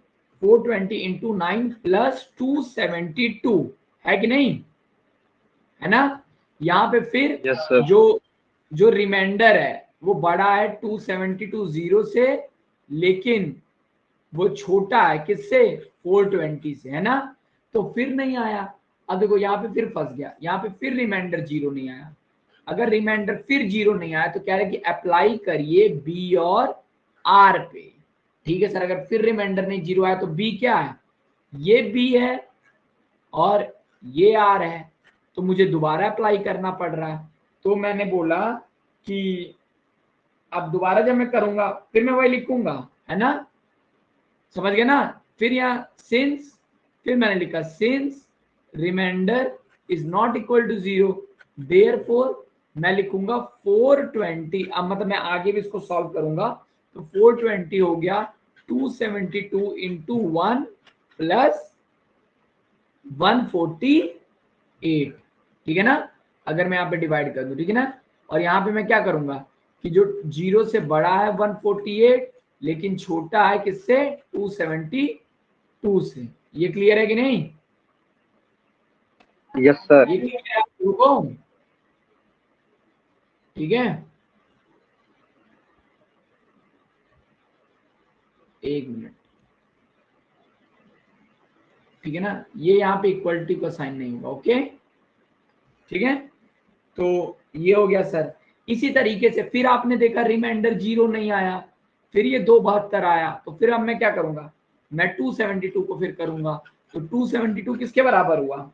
420 इंटू 9 प्लस 272, है कि नहीं, है ना। यहाँ पे फिर यस सर। जो रिमाइंडर है वो बड़ा है 272 0 से, लेकिन वो छोटा है किससे, 420 से, है ना, तो फिर नहीं आया। अब देखो यहाँ पे फिर फंस गया, यहाँ पे फिर रिमाइंडर 0 नहीं आया। अगर रिमाइंडर फिर 0 नहीं आया तो कह रहे कि अप्लाई करिए बी और आर पे, ठीक है सर। अगर फिर रिमाइंडर नहीं 0 आया तो बी क्या है, ये बी है और ये आर है, तो मुझे दोबारा अप्लाई करना पड़ रहा है। तो मैंने बोला कि अब दोबारा जब मैं करूंगा फिर मैं वही लिखूंगा, है ना, समझ गए ना। फिर यहाँ सिंस, फिर मैंने लिखा since remainder is not equal to 0, therefore मैं लिखूंगा 420, अब मतलब मैं आगे भी इसको सॉल्व करूंगा, तो 420 हो गया 272 इंटू 1 प्लस 148, ठीक है ना। अगर मैं यहाँ पे डिवाइड कर दूं, ठीक है ना, और यहाँ पे मैं क्या करूंगा कि जो 0 से बड़ा है 148, लेकिन छोटा है किससे, 272 से। ये क्लियर है कि नहीं, यस सर। ये क्लियर है आप लोगों को, ठीक है। एक मिनट, ठीक है ना, ये यहाँ पे इक्वलिटी का साइन नहीं होगा, ओके, ठीक है। तो ये हो गया सर। इसी तरीके से फिर आपने देखा रिमाइंडर 0 नहीं आया, फिर ये 272 आया, तो फिर अब मैं क्या करूंगा, मैं 272 को फिर करूंगा, तो 272 किसके बराबर हुआ,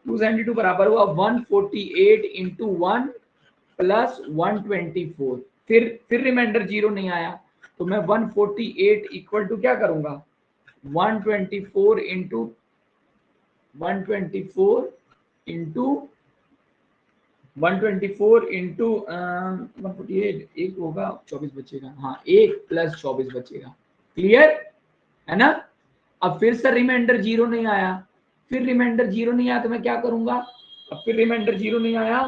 272 बराबर हुआ 148 इंटू 1 प्लस 124। फिर रिमाइंडर 0 नहीं आया, तो मैं 148 इक्वल टू क्या करूंगा, 124 इंटू 124 इंटू 124 इंटू 148, एक होगा 24 बचेगा, हाँ 1 प्लस 24 बचेगा, क्लियर है ना। अब फिर से रिमाइंडर 0 नहीं आया, फिर रिमाइंडर 0 नहीं आया तो मैं क्या करूंगा, अब फिर रिमाइंडर 0 नहीं आया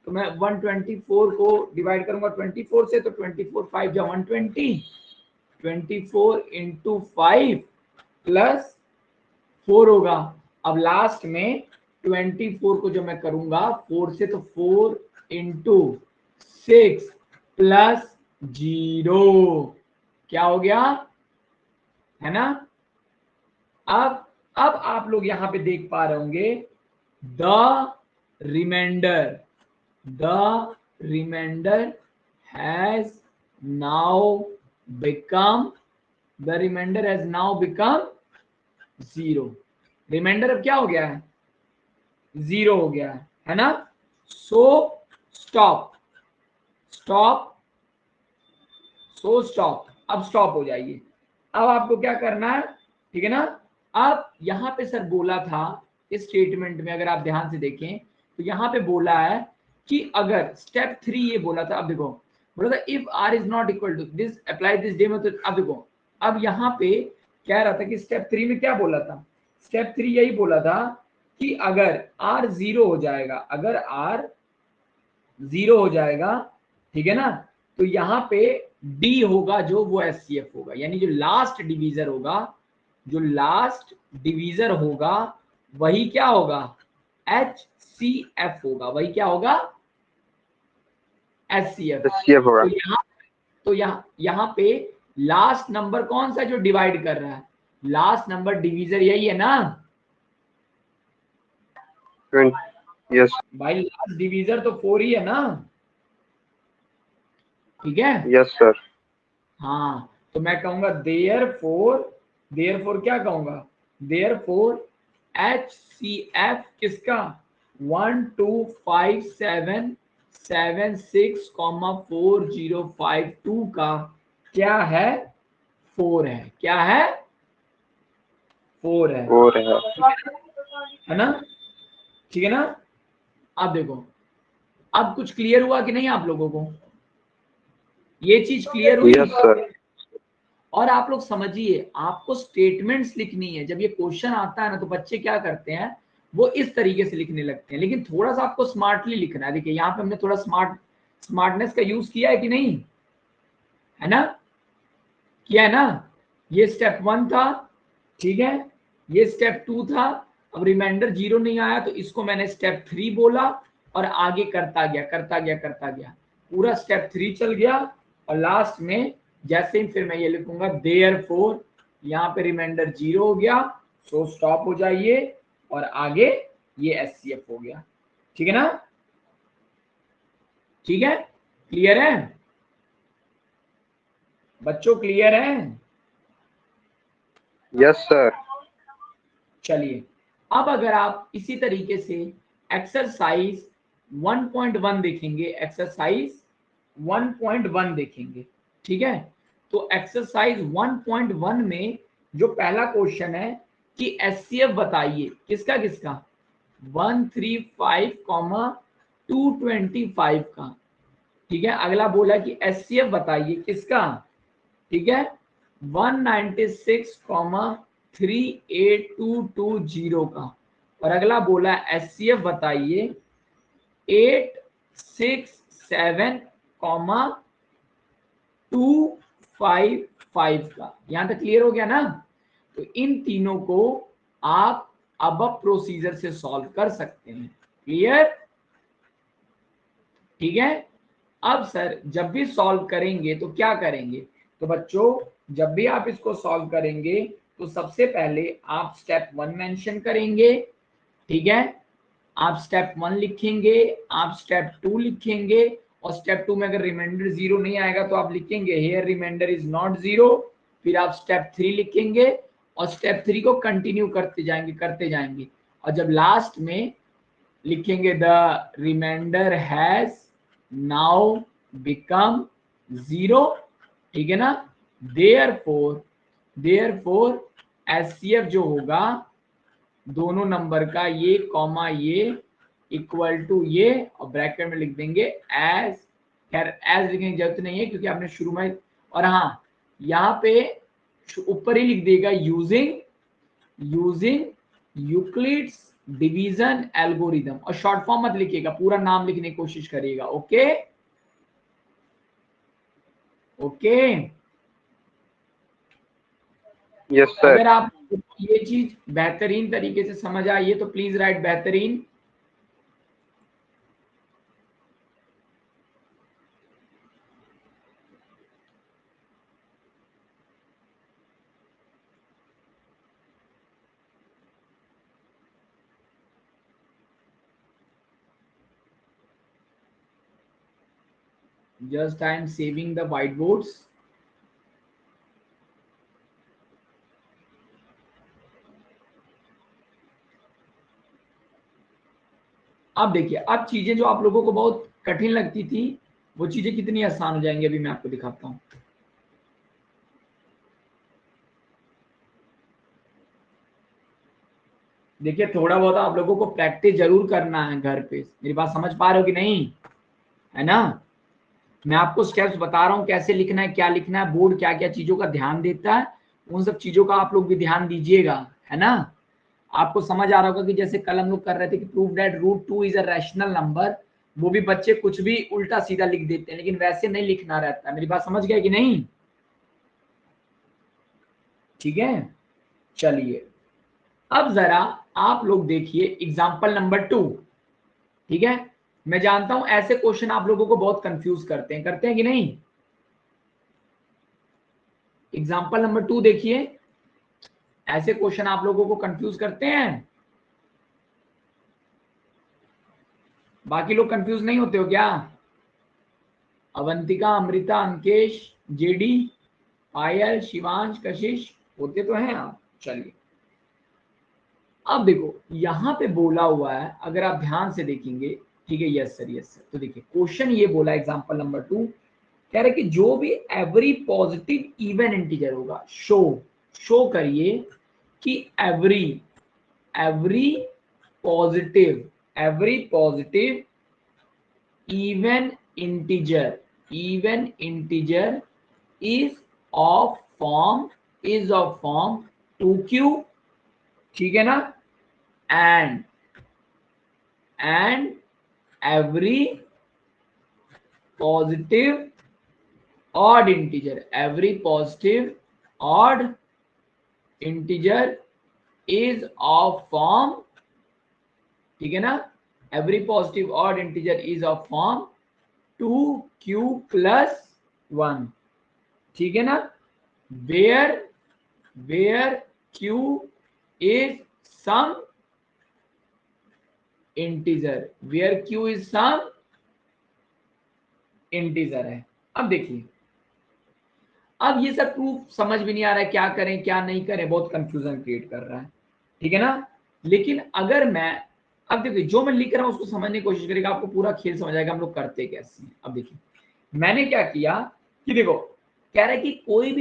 तो मैं 124 को डिवाइड करूंगा 24 से, तो 24 5 जा 120, 24 इंटू 5 प्लस 4 होगा। अब लास्ट में 24 को जो मैं करूंगा 4 से, तो 4 इंटू 6 प्लस 0, क्या हो गया, है ना। अब आप लोग यहां पे देख पा रहे होंगे the remainder has now become 0। Remainder अब क्या हो गया है, 0 हो गया है ना। So stop, stop, so stop, अब स्टॉप हो जाइए। अब आपको क्या करना है, ठीक है ना। अब यहाँ पे सर बोला था इस स्टेटमेंट में, अगर आप ध्यान से देखें तो यहाँ पे बोला है कि अगर स्टेप 3 ये बोला था, अब देखो बोला था if r is not equal to this apply this day, मतलब अब देखो अब यहाँ पे कह रहा था कि स्टेप 3 में क्या बोला था, स्टेप 3 यही बोला था कि अगर r 0 हो जाएगा, अगर r 0 हो जाएगा, ठीक है ना, तो यहाँ पे d होगा जो वो SCF होगा, यानी जो लास्ट डिवीजर होगा, जो लास्ट डिवीजर होगा वही क्या होगा, HCF होगा, वही क्या होगा, HCF। एचसीएफ होगा। तो यहाँ पे लास्ट नंबर कौन सा जो डिवाइड कर रहा है, लास्ट नंबर डिवीजर यही है ना यस भाई, लास्ट डिवीजर तो 4 ही है ना, ठीक है। Yes sir. हाँ, तो मैं कहूंगा देयरफॉर क्या कहूंगा, देयरफॉर HCF किसका 1 2 5 7 7 6 4052 का क्या है, 4 है, क्या है, 4 और है। है ना, ठीक है ना। अब देखो, अब कुछ क्लियर हुआ कि नहीं आप लोगों को, ये चीज क्लियर हुई। Yes sir. और आप लोग समझिए, आपको स्टेटमेंट्स लिखनी है, जब ये क्वेश्चन आता है ना तो बच्चे क्या करते हैं, वो इस तरीके से लिखने लगते हैं, लेकिन थोड़ा सा आपको स्मार्टली लिखना है। देखिए यहाँ पे हमने थोड़ा स्मार्टनेस का यूज किया है कि नहीं, है ना, किया है ना। ये स्टेप 1 था, ठीक है, ये स्टेप 2 था। अब रिमाइंडर 0 नहीं आया तो इसको मैंने स्टेप 3 बोला और आगे करता गया करता गया करता गया, पूरा स्टेप 3 चल गया। और लास्ट में जैसे ही फिर मैं ये लिखूंगा देयरफॉर, यहाँ पे रिमाइंडर 0 हो गया, सो स्टॉप हो जाइए, और आगे ये SCF हो गया, ठीक है ना, ठीक है, क्लियर है बच्चों, क्लियर है। Yes sir. चलिए, अब अगर आप इसी तरीके से एक्सरसाइज 1.1 देखेंगे, एक्सरसाइज 1.1 देखेंगे, ठीक है। तो एक्सरसाइज 1.1 में जो पहला क्वेश्चन है कि SCF बताइए किसका किसका, 135, 225 का, ठीक है। अगला बोला कि SCF बताइए किसका, ठीक है, 196, 38220 का। और अगला बोला SCF बताइए 867, 255 का। यहां तक क्लियर हो गया ना। तो इन तीनों को आप अब प्रोसीजर से सॉल्व कर सकते हैं, क्लियर, ठीक है। अब सर जब भी सॉल्व करेंगे तो क्या करेंगे, तो बच्चों जब भी आप इसको सॉल्व करेंगे तो सबसे पहले आप स्टेप 1 मेंशन करेंगे, ठीक है, आप स्टेप 1 लिखेंगे, आप स्टेप 2 लिखेंगे, और स्टेप 2 में अगर रिमाइंडर 0 नहीं आएगा तो आप लिखेंगे हियर रिमाइंडर इज नॉट 0। फिर आप स्टेप 3 लिखेंगे और स्टेप 3 को कंटिन्यू करते जाएंगे, और जब लास्ट में लिखेंगे the remainder has now become 0, ठीक है ना। देयरफॉर SCF जो होगा दोनों नंबर का, ये कॉमा ये इक्वल टू ये, और ब्रैकेट में लिख देंगे एज, खैर एज लिखने की जरूरत नहीं है क्योंकि आपने शुरू में, और हाँ यहाँ पे ऊपर ही लिख देगा यूजिंग यूक्लिड्स डिवीजन एल्गोरिदम, और शॉर्ट फॉर्म मत लिखिएगा, पूरा नाम लिखने की कोशिश करिएगा, ओके ओके। Yes sir. अगर आप ये चीज बेहतरीन तरीके से समझ आइए तो प्लीज राइट बेहतरीन। Just I am saving the whiteboards. अब देखिए, अब चीजें जो आप लोगों को बहुत कठिन लगती थी वो चीजें कितनी आसान हो जाएंगी, अभी मैं आपको दिखाता हूं। देखिए, थोड़ा बहुत आप लोगों को प्रैक्टिस जरूर करना है घर पे। मेरी बात समझ पा रहे हो कि नहीं, है ना? मैं आपको स्टेप्स बता रहा हूँ कैसे लिखना है, क्या लिखना है, बोर्ड क्या क्या चीजों का ध्यान देता है, उन सब चीजों का आप लोग भी ध्यान दीजिएगा, है ना? आपको समझ आ रहा होगा कि जैसे कल हम लोग कर रहे थे कि prove that √2 is a rational number, वो भी बच्चे कुछ भी उल्टा सीधा लिख देते हैं, लेकिन वैसे नहीं लिखना रहता है। मेरी बात समझ गए कि नहीं? ठीक है, चलिए अब जरा आप लोग देखिए एग्जाम्पल नंबर 2। ठीक है, मैं जानता हूं ऐसे क्वेश्चन आप लोगों को बहुत कंफ्यूज करते हैं कि नहीं? एग्जाम्पल नंबर 2 देखिए, ऐसे क्वेश्चन आप लोगों को कंफ्यूज करते हैं। बाकी लोग कंफ्यूज नहीं होते हो क्या? अवंतिका, अमृता, अंकेश, जेडी, पायल, शिवांश, कशिश, होते तो हैं आप। चलिए अब देखो, यहां पे बोला हुआ है, अगर आप ध्यान से देखेंगे, ठीक है, यस सर, यस सर। तो देखिए क्वेश्चन ये बोला एग्जांपल नंबर 2, कह रहे कि जो भी एवरी पॉजिटिव इवन इंटीजर होगा, शो करिए कि every positive even integer is of form 2q, ठीक है ना? and every positive odd integer is of form, ठीक है ना? every positive odd integer is of form 2q plus 1, ठीक है ना? where q is some integer, है। अब देखिए, अब ये सब प्रूफ समझ भी नहीं आ रहा है, क्या करें क्या नहीं करें, बहुत कंफ्यूजन क्रिएट कर रहा है, ठीक है ना? लेकिन अगर मैं, अब देखिए जो मैं लिख रहा हूं उसको समझने की कोशिश करेगा, आपको पूरा खेल समझ आएगा हम लोग करते कैसे हैं। अब देखिए मैंने क्या किया कि देखो, कह रहा है कि कोई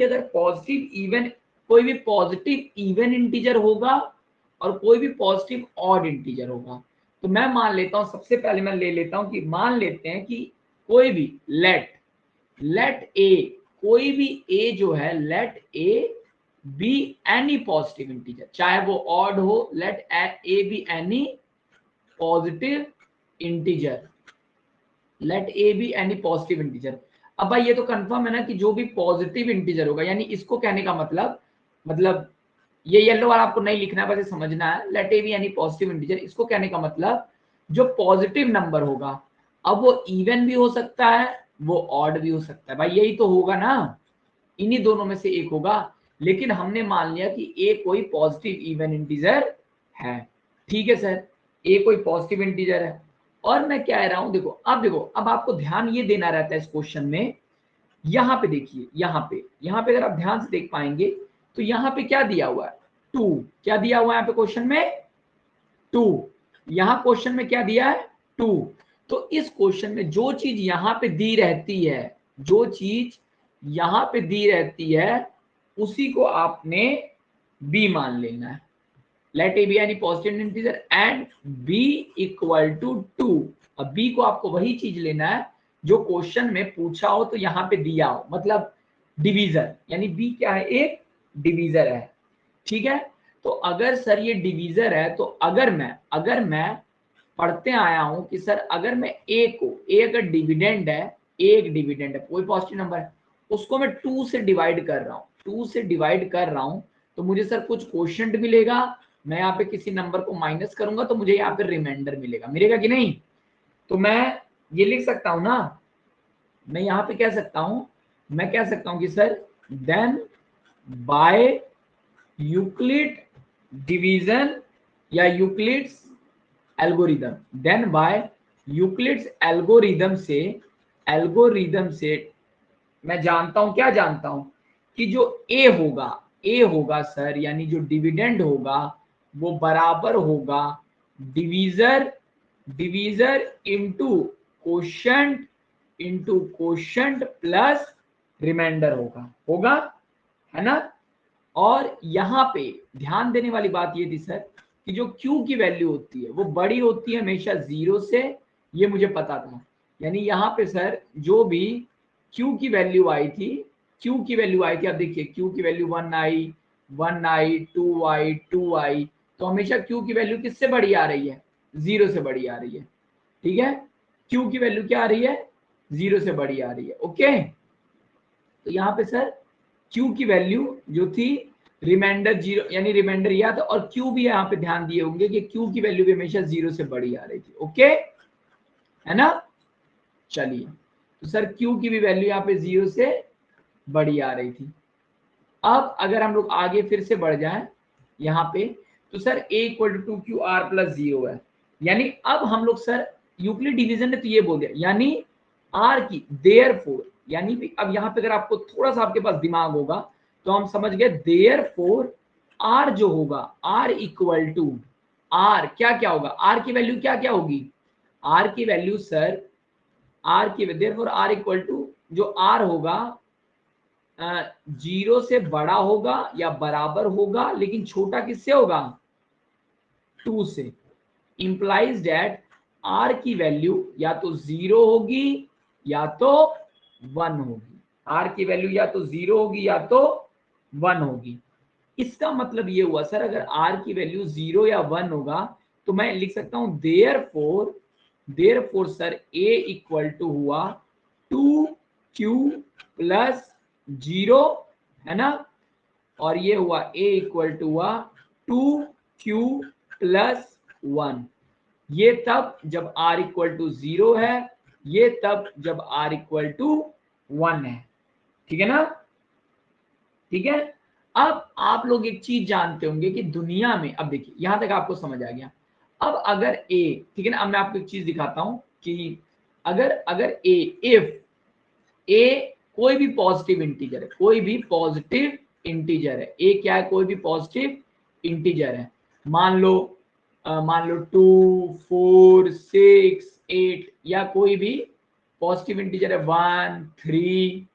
भी पॉजिटिव इवन इंटीजर होगा और कोई भी पॉजिटिव ऑड इंटीजर होगा। तो मैं मान लेता हूं, सबसे पहले मैं ले लेता हूं कि मान लेते हैं कि कोई भी लेट ए, कोई भी ए जो है, let a be any positive integer, चाहे वो ऑड हो, let a be any positive integer, अब भाई ये तो कंफर्म है ना कि जो भी पॉजिटिव इंटीजर होगा, यानी इसको कहने का मतलब ये येलो वाला आपको नहीं लिखना है, बस समझना है, let a be any positive integer, इसको कहने का मतलब जो पॉजिटिव नंबर होगा, अब वो इवन भी हो सकता है, वो ऑड भी हो सकता है, भाई यही तो होगा ना, इन्हीं दोनों में से एक होगा। लेकिन हमने मान लिया कि ए कोई पॉजिटिव इवन इंटीजर है, ठीक है सर, ए कोई पॉजिटिव इंटीजर है। और मैं क्या कह रहा हूं, देखो अब आपको ध्यान ये देना रहता है इस क्वेश्चन में। यहाँ पे देखिए, यहाँ पे अगर आप ध्यान से देख पाएंगे तो यहाँ पे क्या दिया हुआ है, 2, क्या दिया हुआ है यहाँ पे क्वेश्चन में, 2, यहाँ क्वेश्चन में क्या दिया है, 2। तो इस क्वेश्चन में जो चीज यहाँ पे दी रहती है, उसी को आपने b मान लेना है। Let a be any positive integer and b equal to 2। अब b को आपको वही चीज लेना है जो क्वेश्चन में पूछा हो तो यहाँ पे दिया हो, मतलब डिवीजर, यानी b क्या है, एक डिवीजर है, ठीक है? तो अगर सर ये डिवीजर है, तो अगर मैं पढ़ते आया हूं कि सर अगर मैं a अगर डिविडेंड है, कोई पॉजिटिव नंबर है, उसको मैं 2 से डिवाइड कर रहा हूं, तो मुझे सर कुछ क्वोशिएंट मिलेगा, मैं यहाँ पे किसी नंबर को माइनस करूंगा तो मुझे यहाँ पे रिमाइंडर मिलेगा कि नहीं? तो मैं ये लिख सकता हूं ना, मैं यहाँ पे कह सकता हूं कि sir then by Euclid division या Euclid's algorithm, then by Euclid's algorithm से मैं जानता हूं कि जो ए होगा सर, यानी जो डिविडेंड होगा वो बराबर होगा divisor divisor into quotient plus remainder होगा, है ना। और यहाँ पे ध्यान देने वाली बात ये थी सर कि जो Q की वैल्यू होती है वो बड़ी होती है हमेशा 0 से, ये मुझे पता था। यानी यहाँ पे सर जो भी Q की वैल्यू आई थी, अब देखिए Q की वैल्यू 1 आई, 2 आई, 2 आई, तो हमेशा Q की वैल्यू किससे बड़ी आ रही है? 0 से बड़ी आ रही है, ठीक है। Q की वैल्यू क्या आ रही है? 0 से बड़ी आ रही है, ओके। तो यहाँ पे सर Q की वैल्यू जो थी रिमाइंडर 0, यानी रिमाइंडर याद, और Q भी यहाँ पे ध्यान दिए होंगे कि Q की वैल्यू भी हमेशा 0 से बड़ी आ रही थी, ओके, है ना। चलिए, तो सर Q की भी वैल्यू यहाँ पे 0 से बड़ी आ रही थी। अब अगर हम लोग आगे फिर से बढ़ जाएं यहाँ पे, तो sir A equal to 2QR plus 0 है। यानी अब हम लोग सर यूक्लिड डिवीजन ने तो ये बोल दिया, यानी R की देयरफॉर, यानी अब यहाँ पे अगर आपको थोड़ा सा आपके पास दिमाग होगा तो हम समझ गए, देयरफॉर R जो होगा, R इक्वल टू R क्या होगा, R की वैल्यू क्या होगी, R की वैल्यू सर, R की देयरफॉर R इक्वल टू जो R होगा 0 से बड़ा होगा या बराबर होगा, लेकिन छोटा किससे होगा, 2 से। इंप्लाइज दैट R की वैल्यू या तो 0 होगी या तो 1 होगी, R की वैल्यू या तो 0 होगी या तो 1 होगी। इसका मतलब ये हुआ सर, अगर R की वैल्यू 0 या 1 होगा तो मैं लिख सकता हूं therefore sir A equal to हुआ 2Q प्लस 0, है ना, और ये हुआ A इक्वल टू हुआ 2Q प्लस 1। ये तब जब R इक्वल टू 0 है, ये तब जब R इक्वल टू 1 है, ठीक है ना, ठीक है। अब आप लोग एक चीज जानते होंगे कि दुनिया में, अब देखिए यहां तक आपको समझ आ गया। अब अगर A, ठीक है ना, अब मैं आपको एक चीज दिखाता हूं कि अगर A, इफ A कोई भी पॉजिटिव इंटीजर है, कोई भी पॉजिटिव इंटीजर है, A क्या है, कोई भी पॉजिटिव इंटीजर है, मान लो 2, 4, 6, 8, या कोई भी पॉजिटिव इंटीजर है 1, 3,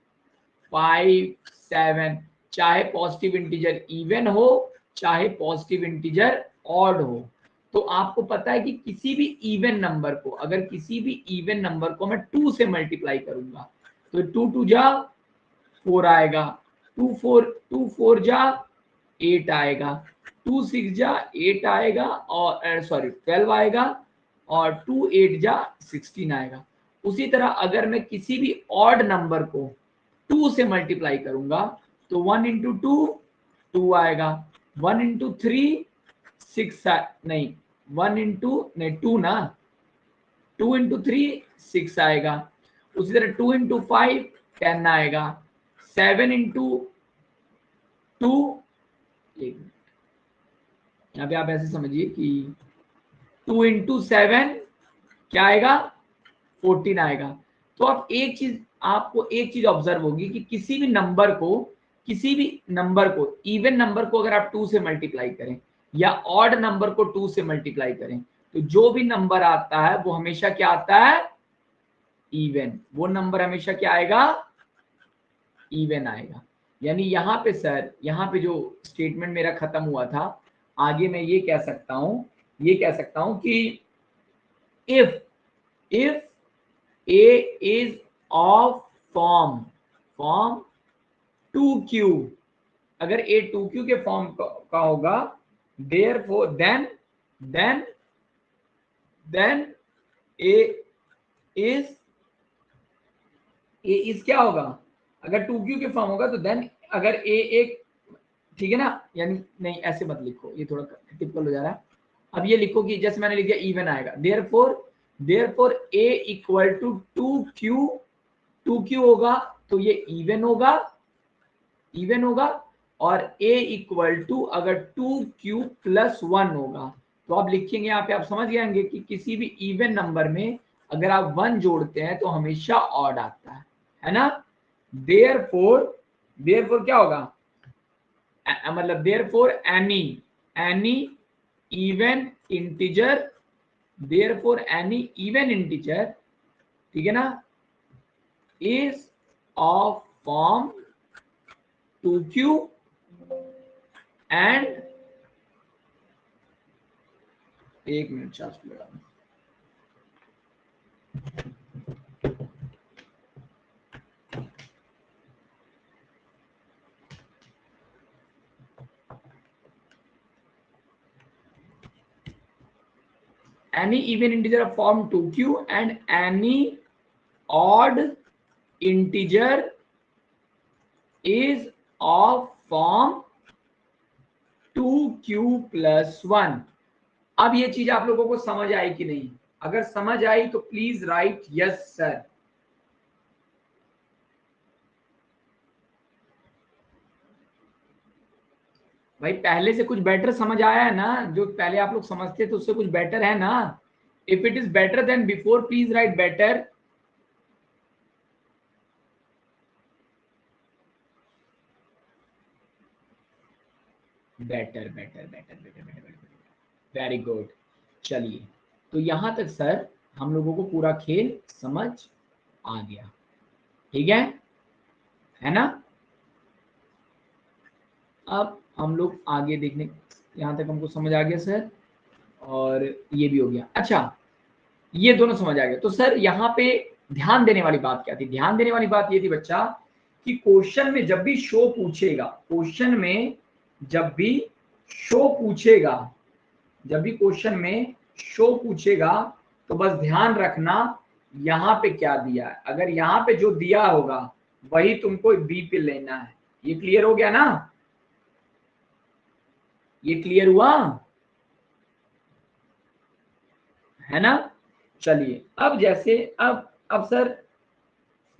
5, 7, चाहे पॉजिटिव इंटीजर इवन हो चाहे पॉजिटिव इंटीजर ऑड हो। तो आपको पता है कि किसी भी इवन नंबर को, अगर किसी भी इवन नंबर को मैं 2 से मल्टीप्लाई करूंगा तो 2 2 जा 4 आएगा, 2 4 जा 8 आएगा, 2 6 जा 8 आएगा, और सॉरी 12 आएगा, और 2 8 जा 16 आएगा। उसी तरह अगर मैं किसी भी ऑड नंबर को 2 से मल्टीप्लाई करूंगा तो 1 इंटू 2 आएगा, 1 इंटू 3 6 नहीं 1 इंटू नहीं 2 ना, 2 इंटू 3 6 आएगा। उसी तरह 2 इंटू 5 10 आएगा, 7 इंटू 2, यहाँ पे आप ऐसे समझिए कि 2 इंटू 7 क्या आएगा, 14 आएगा। तो आप आपको एक चीज ऑब्जर्व होगी कि किसी भी नंबर को इवन नंबर को अगर आप 2 से मल्टीप्लाई करें या ऑड नंबर को 2 से मल्टीप्लाई करें तो जो भी नंबर आता है वो हमेशा क्या आता है, इवन। वो नंबर हमेशा क्या आएगा, इवन आएगा। यानी यहाँ पे सर, यहाँ पे जो स्टेटमेंट मेरा खत्म हुआ था, आगे मैं ये कह सकता हूं कि if A is of form 2Q, अगर A 2Q के फॉर्म का होगा, therefore then A is क्या होगा, अगर 2Q के फॉर्म होगा तो देन अगर A एक, ठीक है ना, यानी नहीं ऐसे मत लिखो, ये थोड़ा टिपिकल हो जा रहा है। अब ये लिखो कि जैसे मैंने लिख दिया इवन आएगा, therefore A equal to 2Q होगा तो ये इवन होगा, और A इक्वल टू अगर 2Q प्लस 1 होगा तो आप लिखेंगे यहाँ पे, आप समझ जाएंगे कि किसी भी इवन नंबर में अगर आप 1 जोड़ते हैं तो हमेशा ऑड आता है ना। therefore क्या होगा, मतलब therefore any even integer therefore any even integer, ठीक है ना, is of form 2q and, एक मिनट चार्ज लगा, any even integer of form 2q and any odd integer is of form 2q plus 1। अब ये चीज आप लोगों को समझ आई कि नहीं? अगर समझ आई तो प्लीज राइट यस सर। भाई पहले से कुछ बेटर समझ आया है ना? जो पहले आप लोग समझते थे उससे कुछ बेटर है ना? If it is better than before please right better. Better better better better better, very good. चलिए, तो यहां तक सर हम लोगों को पूरा खेल समझ आ गया, ठीक है ना? अब हम लोग आगे देखने, यहां तक हमको समझ आ गया सर, और ये भी हो गया। अच्छा, ये दोनों समझ आ गया। तो सर यहाँ पे ध्यान देने वाली बात क्या थी? ध्यान देने वाली बात ये थी बच्चा कि क्वेश्चन में जब भी शो पूछेगा, क्वेश्चन में जब भी शो पूछेगा, जब भी क्वेश्चन में शो पूछेगा तो बस ध्यान रखना यहाँ पे क्या दिया है। अगर यहाँ पे जो दिया होगा वही तुमको बी पे लेना है। ये क्लियर हो गया ना? ये क्लियर हुआ है ना? चलिए, अब जैसे अब सर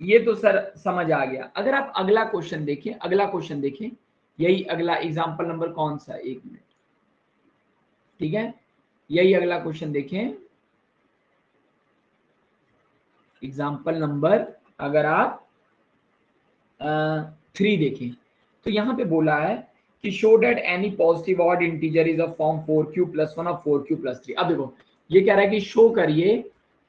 ये तो सर समझ आ गया। अगर आप अगला क्वेश्चन देखें, अगला क्वेश्चन देखें, यही अगला एग्जांपल नंबर कौन सा है, एक मिनट, ठीक है, यही अगला क्वेश्चन देखें, एग्जांपल नंबर अगर आप 3 देखें तो यहाँ पे बोला है कि show that any positive odd integer is of form 4q + 1 और 4q + 3। अब देखो ये कह रहा है कि शो करिए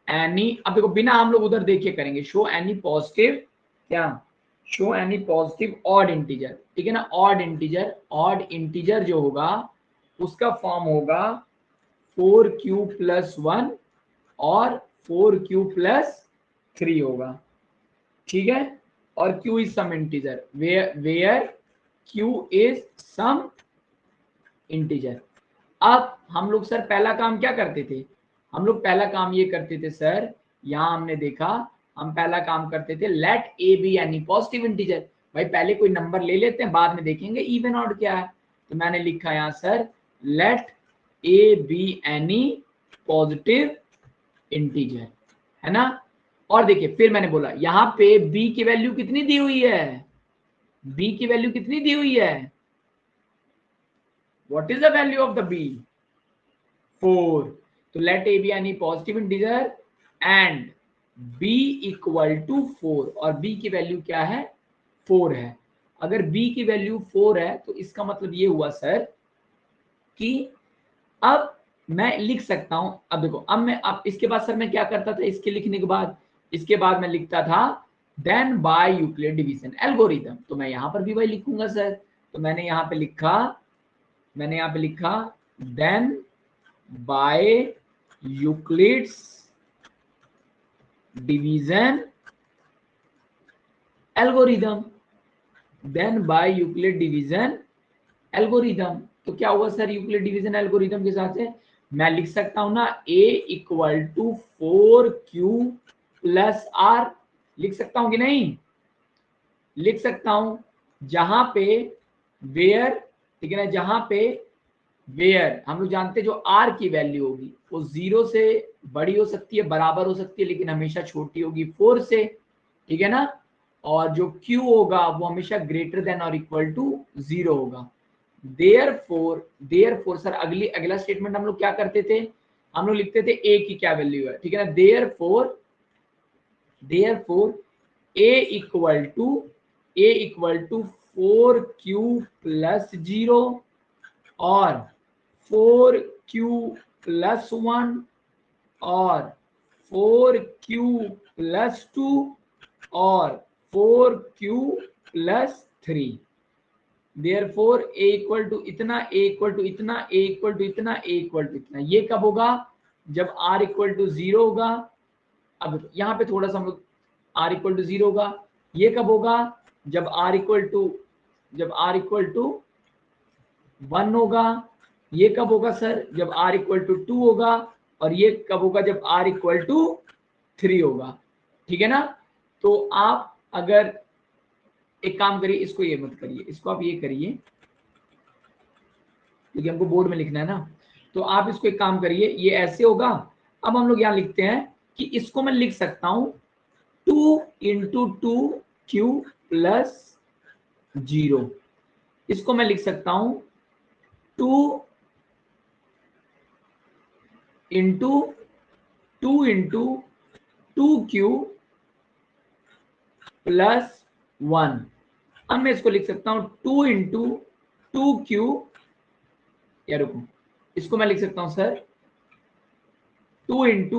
एनी, अब देखो बिना हम लोग उधर देखिए करेंगे, शो एनी पॉजिटिव, क्या, show any positive odd integer, ठीक है ना? ऑड इंटीजर, ऑड इंटीजर जो होगा उसका फॉर्म होगा 4q + 1 और 4q + 3 होगा, ठीक है? और q is some integer, where q is some integer. अब हम लोग सर पहला काम क्या करते थे? हम लोग पहला काम ये करते थे सर, यहां हमने देखा, हम पहला काम करते थे let a be any positive integer. भाई पहले कोई नंबर ले लेते हैं, बाद में देखेंगे इवन ऑड क्या है। तो मैंने लिखा यहाँ sir let a be any positive integer, है ना? और देखिए फिर मैंने बोला यहाँ पे b की वैल्यू कितनी दी हुई है? b की वैल्यू कितनी दी हुई है? What is the value of the b? 4। तो let a be any positive integer and b = 4, और b की वैल्यू क्या है? 4 है। अगर b की वैल्यू 4 है तो इसका मतलब ये हुआ सर कि अब मैं लिख सकता हूं, अब देखो, अब इसके बाद सर मैं क्या करता था? इसके लिखने के बाद, इसके बाद मैं लिखता था then by Euclid division algorithm. तो मैं यहां पर भी वही लिखूंगा सर। तो मैंने यहां पे लिखा, मैंने यहां पे लिखा then by Euclid's division algorithm, then by Euclid division algorithm. तो क्या हुआ सर यूक्लिड डिवीजन एल्गोरिथम के साथ से? मैं लिख सकता हूं ना a = 4q + r, लिख सकता हूं कि नहीं? लिख सकता हूं। जहां पे वेयर, ठीक है ना, जहां पे वेयर हम लोग जानते हैं जो r की वैल्यू होगी वो 0 से बड़ी हो सकती है, बराबर हो सकती है, लेकिन हमेशा छोटी होगी 4 से, ठीक है ना? और जो q होगा वो हमेशा ग्रेटर देन और इक्वल टू 0 होगा। देयरफॉर सर अगला स्टेटमेंट हम लोग क्या करते थे? हम लोग लिखते थे a की क्या वैल्यू है, ठीक है ना? देयरफॉर a = 4q + 0 और 4q + 1 और 4q+2 और 4q+3। Therefore a equal to इतना, a इक्वल टू इतना, a इक्वल टू इतना, a इक्वल टू इतना। ये कब होगा? जब r इक्वल टू 0 होगा। अब यहाँ पे थोड़ा सा हम लोग r इक्वल टू 0 होगा। ये कब होगा? जब r इक्वल टू 1 होगा। ये कब होगा सर? जब r इक्वल टू 2 होगा। और ये कब होगा? जब r इक्वल टू 3 होगा। ठीक है ना? तो आप अगर एक काम करिए, इसको ये मत करिए, इसको आप ये करिए, क्योंकि हमको बोर्ड में लिखना है ना। तो आप इसको एक काम करिए, ये ऐसे होगा। अब हम लोग यहाँ लिखते हैं कि इसको मैं लिख सकता हूं 2 × 2q+0। इसको मैं लिख सकता हूं 2 × 2q+1। अब मैं इसको लिख सकता हूं 2 × 2q, या रुको, इसको मैं लिख सकता हूं सर 2 ×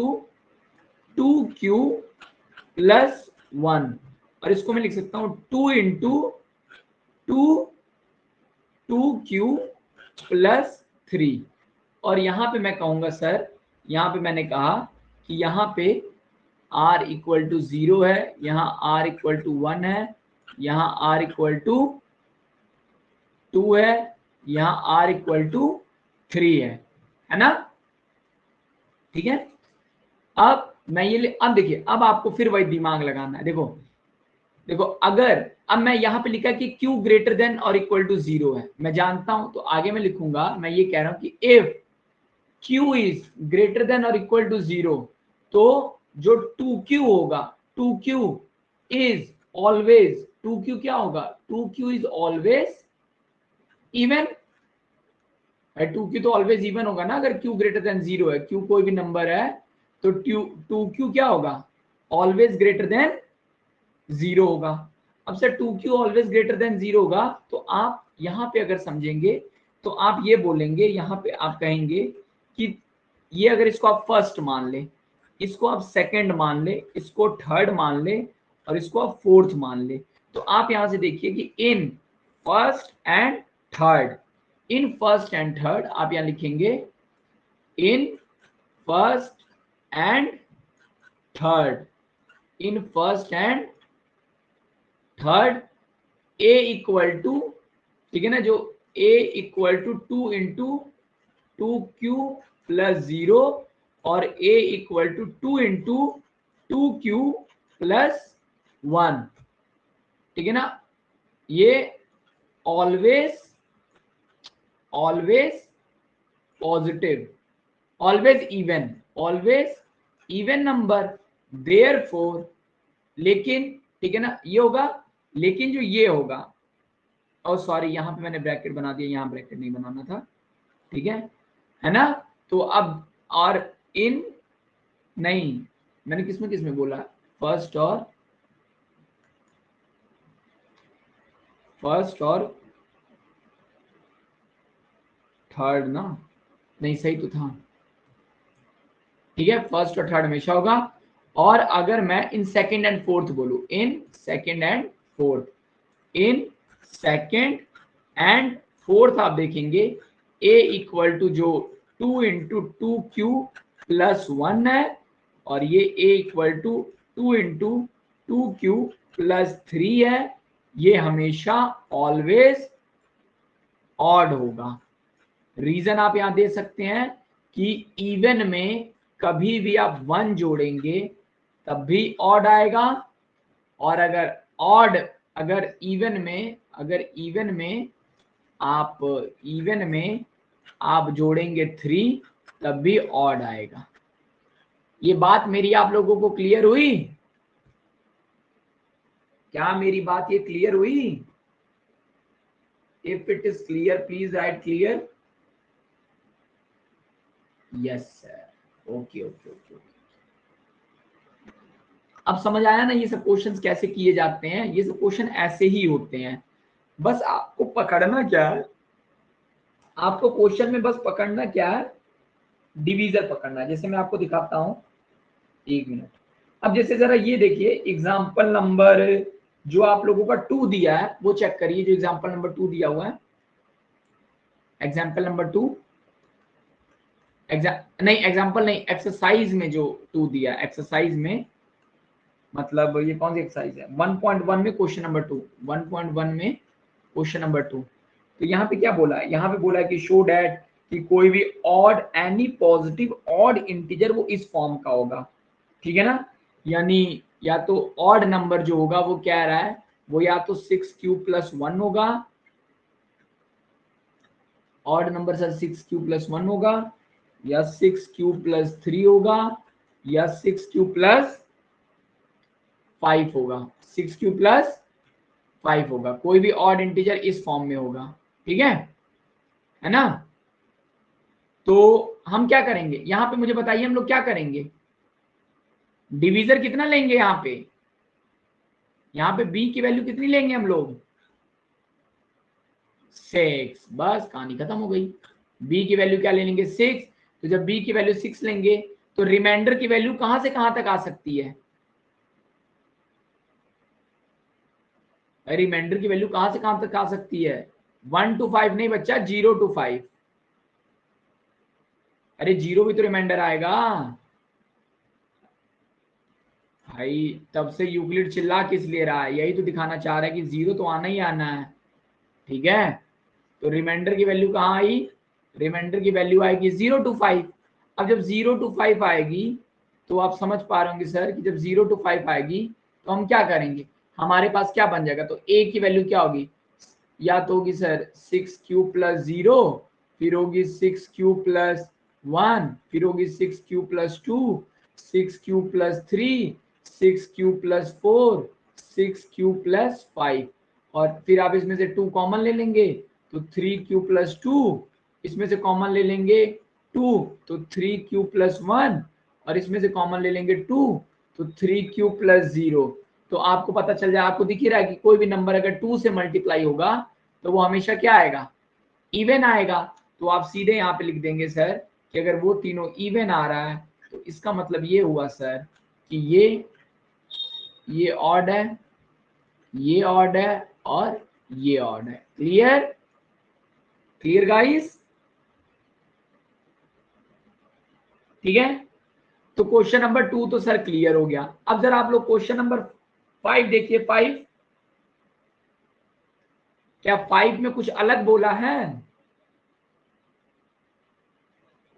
2q+1। और इसको मैं लिख सकता हूं 2 × 2q+3। और यहाँ पे मैं कहूंगा सर, यहाँ पे मैंने कहा कि यहाँ पे r इक्वल टू 0 है, यहाँ r इक्वल टू 1 है, यहाँ r इक्वल टू 2 है, यहाँ r इक्वल टू 3 है ना? ठीक है। अब मैं ये अब देखिए, अब आपको फिर वही दिमाग लगाना है। देखो अगर अब मैं यहाँ पे लिखा कि q ग्रेटर देन और इक्वल टू 0 है, मैं जानता हूं, तो आगे मैं लिखूंगा, मैं ये कह रहा हूं कि if q is greater than और इक्वल टू 0, तो जो 2q होगा, 2q इज ऑलवेज, 2q क्या होगा? 2q is always even. 2q तो ऑलवेज इवन होगा ना अगर q ग्रेटर देन 0 है। q कोई भी नंबर है तो 2q क्या होगा? ऑलवेज ग्रेटर देन 0 होगा। अब sir 2q always greater than 0 होगा, तो आप यहाँ पे अगर समझेंगे तो आप ये बोलेंगे, यहाँ पे आप कहेंगे कि ये अगर इसको आप फर्स्ट मान ले, इसको आप सेकंड मान ले, इसको थर्ड मान ले, और इसको आप फोर्थ मान ले, तो आप यहाँ से देखिए कि in first and third, in first and third आप यहाँ लिखेंगे in first and third, in first and third a equal to, ठीक है ना, जो a इक्वल टू 2 × 2q+0 और a इक्वल टू 2 × 2q+1। ठीक है ना? ये always positive, always even number, therefore, लेकिन, ठीक है ना, ये होगा, लेकिन जो ये होगा, और सॉरी यहाँ पे मैंने ब्रैकेट बना दिया, यहाँ ब्रैकेट नहीं बनाना था, ठीक है ना? तो अब और इन नहीं, मैंने किसमें बोला? फर्स्ट और थर्ड ना? नहीं, सही तो था। ठीक है, फर्स्ट और थर्ड हमेशा होगा। और अगर मैं इन सेकंड एंड फोर्थ बोलूं, इन सेकंड एंड फोर्थ, आप देखेंगे a इक्वल टू जो 2 × 2q+1 है, और ये a इक्वल टू 2 × 2q+3 है, ये हमेशा ऑलवेज ऑड होगा। रीजन आप यहां दे सकते हैं कि इवन में कभी भी आप 1 जोड़ेंगे तब भी ऑड आएगा, और अगर इवन में आप जोड़ेंगे 3 तब भी ऑड आएगा। ये बात मेरी आप लोगों को क्लियर हुई? क्या मेरी बात ये क्लियर हुई? If it is clear please right clear. Yes sir, okay. अब समझ आया ना ये सब क्वेश्चंस कैसे किए जाते हैं? ये सब क्वेश्चन ऐसे ही होते हैं, बस आपको पकड़ना क्या है, आपको क्वेश्चन में बस पकड़ना क्या है डिवीजर पकड़ना है। जैसे मैं आपको दिखाता हूं, 1 मिनट। अब जैसे जरा ये देखिए एग्जाम्पल नंबर जो आप लोगों का 2 दिया है वो चेक करिए, जो एग्जाम्पल नंबर 2 दिया हुआ है, एग्जाम्पल नंबर 2, एग्जाम्पल नहीं, एक्सरसाइज में जो 2 दिया, एक्सरसाइज में मतलब ये कौन सी एक्सरसाइज है, 1.1 में क्वेश्चन नंबर 2, 1.1 में क्वेश्चन नंबर 2। तो यहाँ पे क्या बोला है, यहाँ पे बोला है कि शो डैट कि कोई भी odd any positive odd integer वो इस फॉर्म का होगा, ठीक है ना। यानी या तो ऑड नंबर जो होगा वो क्या रहा है, वो या तो 6q+1 होगा, ऑड नंबर सर 6q+1 होगा, या 6q+3 होगा, या 6q+5 होगा, 6q+5 होगा। कोई भी ऑड इंटीजर इस फॉर्म में होगा, ठीक है ना। तो हम क्या करेंगे यहाँ पे, मुझे बताइए हम लोग क्या करेंगे, डिवीजर कितना लेंगे यहाँ पे b की वैल्यू कितनी लेंगे हम लोग, 6। बस कहानी खत्म हो गई। b की वैल्यू क्या ले लेंगे, 6। तो जब b की वैल्यू 6 लेंगे तो रिमाइंडर की वैल्यू कहां से कहां तक आ सकती है, रिमाइंडर की वैल्यू कहां से कहां तक आ सकती है, 1 to 5 नहीं बच्चा, 0 to 5। अरे 0 भी तो रिमाइंडर आएगा भाई, तब से यूक्लिड चिल्ला किस ले रहा है, यही तो दिखाना चाह रहा है कि 0 तो आना ही आना है, ठीक है। तो रिमाइंडर की वैल्यू कहाँ आई, रिमाइंडर की वैल्यू आएगी 0 to 5। अब जब 0 to 5 आएगी तो आप समझ पा रहे होंगे सर कि जब 0 to 5 आएगी तो हम क्या करेंगे, हमारे पास क्या बन जाएगा, तो a की वैल्यू क्या होगी, या तो होगी सर 6q+0, फिर होगी 6q+1, फिर होगी 6q+2, 6q+3, 6q+4, 6q+5, और फिर आप इसमें से 2 कॉमन ले लेंगे तो 3q+2, इसमें से कॉमन ले लेंगे 2 तो 3q+1, और इसमें से कॉमन ले लेंगे 2 तो 3q+0। तो आपको पता चल जाए, आपको दिख ही रहा है कि कोई भी नंबर अगर 2 से मल्टीप्लाई होगा तो वो हमेशा क्या आएगा, इवन आएगा। तो आप सीधे यहाँ पे लिख देंगे सर कि अगर वो तीनों इवन आ रहा है तो इसका मतलब ये हुआ सर कि ये ऑड है, ये ऑड है, और ये ऑड है। क्लियर, क्लियर गाइस, ठीक है। तो क्वेश्चन नंबर 2 तो सर क्लियर हो गया। अब जरा आप लोग क्वेश्चन नंबर 5 देखिए। 5, क्या 5 में कुछ अलग बोला है,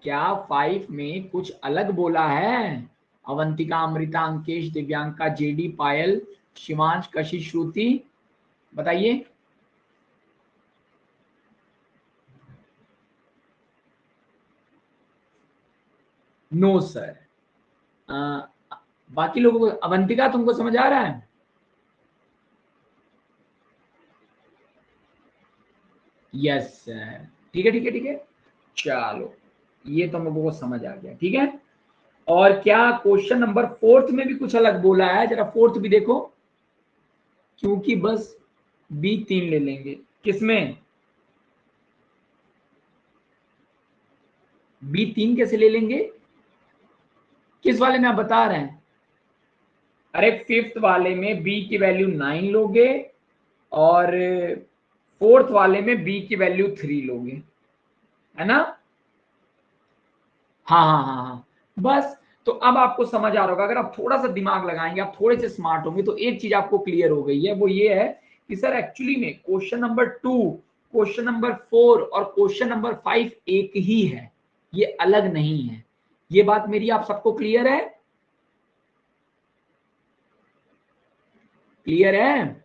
क्या 5 में कुछ अलग बोला है, अवंतिका, अमृता, अंकेश, दिव्यांका, जेडी, पायल, शिवांश, कशिश, श्रुति, बताइए। No sir. बाकी लोगों को, अवंतिका तुमको समझ आ रहा है, यस सर, ठीक है ठीक है ठीक है, चलो ये तो हम लोगों को समझ आ गया, ठीक है। और क्या क्वेश्चन नंबर 4 में भी कुछ अलग बोला है, जरा 4 भी देखो, क्योंकि बस B3 ले लेंगे, किसमें, B3 कैसे ले लेंगे, किस वाले में आप बता रहे हैं, अरे 5th वाले में b की वैल्यू 9 लोगे, और 4th वाले में b की वैल्यू 3 लोगे, है ना। हाँ हाँ हाँ हाँ, बस। तो अब आपको समझ आ रहा होगा, अगर आप थोड़ा सा दिमाग लगाएंगे, आप थोड़े से स्मार्ट होंगे, तो एक चीज आपको क्लियर हो गई है, वो ये है कि सर एक्चुअली में क्वेश्चन नंबर 2, क्वेश्चन नंबर 4 और क्वेश्चन नंबर 5 एक ही है, ये अलग नहीं है। ये बात मेरी आप सबको क्लियर है, क्लियर है,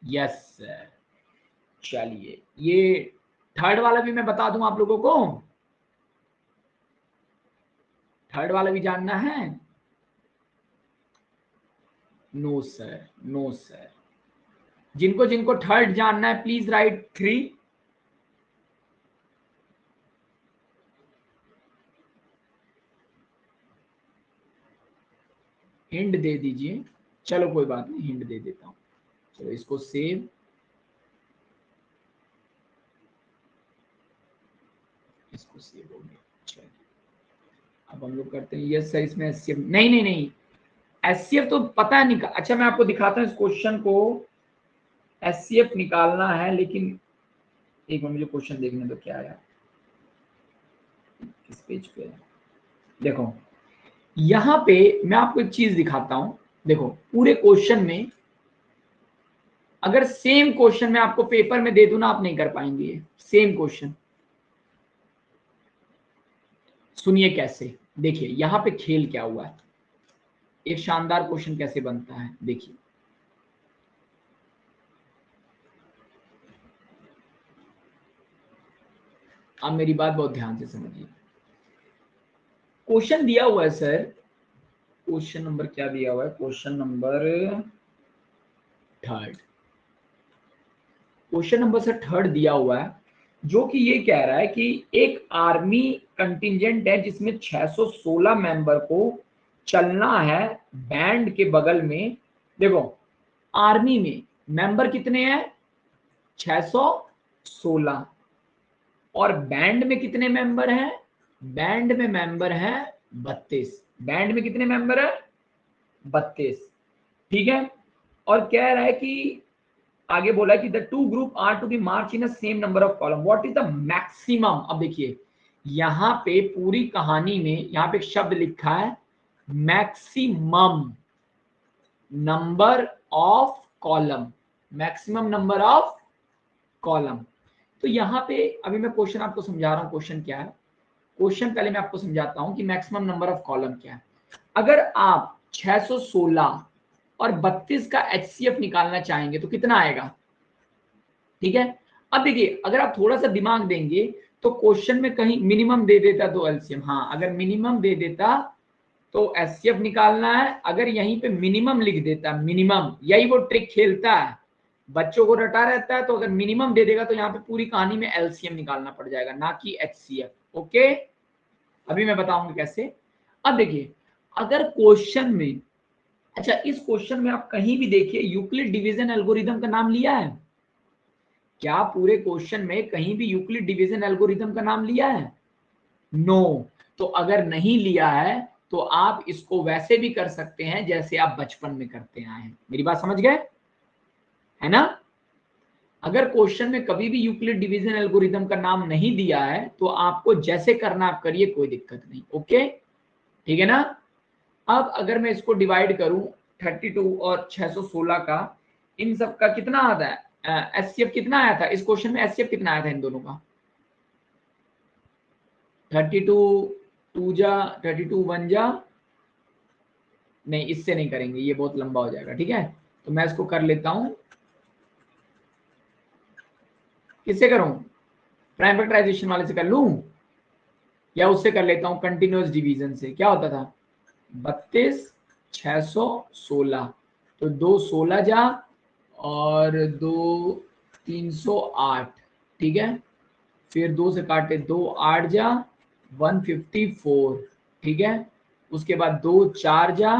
यस सर। चलिए ये थर्ड वाला भी मैं बता दूं आप लोगों को, थर्ड वाला भी जानना है, नो सर, नो सर। जिनको जिनको थर्ड जानना है प्लीज राइट 3। हिंट दे दीजिए, चलो कोई बात नहीं, हिंट दे देता हूं, चलो इसको सेव, इसको सेव हो गया, चलो अब हम लोग करते हैं यस सर, इसमें एचसीएफ नहीं नहीं नहीं, एचसीएफ तो पता है निकाल, अच्छा मैं आपको दिखाता हूँ इस क्वेश्चन को, एचसीएफ निकालना है, लेकिन एक मिनट मुझे क्वेश्चन देखने दो क्या आया, किस पेज पे है। देखो यहां पे मैं आपको एक चीज दिखाता हूं, देखो पूरे क्वेश्चन में अगर सेम क्वेश्चन मैं आपको पेपर में दे दूं ना, आप नहीं कर पाएंगे सेम क्वेश्चन। सुनिए कैसे, देखिए यहां पे खेल क्या हुआ है, एक शानदार क्वेश्चन कैसे बनता है, देखिए आप मेरी बात बहुत ध्यान से समझिए। क्वेश्चन दिया हुआ है सर, क्वेश्चन नंबर क्या दिया हुआ है, question number 3, question number sir 3 दिया हुआ है, जो कि ये कह रहा है कि एक आर्मी कंटिजेंट है जिसमें 616 मेंबर को चलना है बैंड के बगल में। देखो आर्मी में मेंबर कितने हैं, 616, और बैंड में कितने मेंबर हैं, बैंड में मेंबर हैं 32, बैंड में कितने मेंबर है 32, ठीक है। और कह रहा है कि आगे बोला है कि the two group are to be march in a same number of column, what is the maximum. अब देखिए यहां पे पूरी कहानी में यहां पे एक शब्द लिखा है maximum number of column, maximum number of column. तो यहाँ पे अभी मैं क्वेश्चन आपको समझा रहा हूँ, क्वेश्चन क्या है, क्वेश्चन पहले मैं आपको समझाता हूँ कि मैक्सिमम नंबर ऑफ कॉलम क्या है। अगर आप 616 और 32 का एचसीएफ निकालना चाहेंगे तो कितना आएगा, ठीक है। अब देखिए अगर आप थोड़ा सा दिमाग देंगे तो क्वेश्चन में कहीं मिनिमम दे देता तो एलसीएम, हाँ अगर मिनिमम दे देता तो एचसीएफ निकालना है, अगर यहीं पे मिनिमम लिख देता, मिनिमम, यही वो ट्रिक खेलता है, बच्चों को रटा रहता है, तो अगर मिनिमम दे देगा तो यहाँ पे पूरी कहानी में एलसीएम निकालना पड़ जाएगा, ना कि एचसीएफ। ओके अभी मैं बताऊंगा कैसे। अब देखिए अगर क्वेश्चन में, अच्छा इस क्वेश्चन में आप कहीं भी देखिए यूक्लिड डिवीजन एल्गोरिथम का नाम लिया है क्या, पूरे क्वेश्चन में कहीं भी यूक्लिड डिवीजन एल्गोरिथम का नाम लिया है, नो। तो अगर नहीं लिया है तो आप इसको वैसे भी कर सकते हैं जैसे आप बचपन में करते आए हैं, मेरी बात समझ गए, है ना। अगर क्वेश्चन में कभी भी यूक्लिड डिवीजन एल्गोरिथम का नाम नहीं दिया है तो आपको जैसे करना आप करिए, कोई दिक्कत नहीं, ओके ठीक है ना। अब अगर मैं इसको डिवाइड करूं 32 और 616 का, इन सब का कितना आता है, एचसीएफ कितना आया था इस क्वेश्चन में, एचसीएफ कितना आया था इन दोनों का, 32 2 जा 32 1 जा, नहीं इससे नहीं करेंगे ये बहुत लंबा हो जाएगा, ठीक है। तो मैं इसको कर लेता हूं, किससे करूं, प्राइम फैक्टराइजेशन वाले से कर लूं या उससे कर लेता हूं कंटिन्यूअस डिवीजन से, क्या होता था 32 616, तो 2 16 जा और 2 308, ठीक है, फिर 2 से काटे 2 8 जा 154, ठीक है, उसके बाद 2 4 जा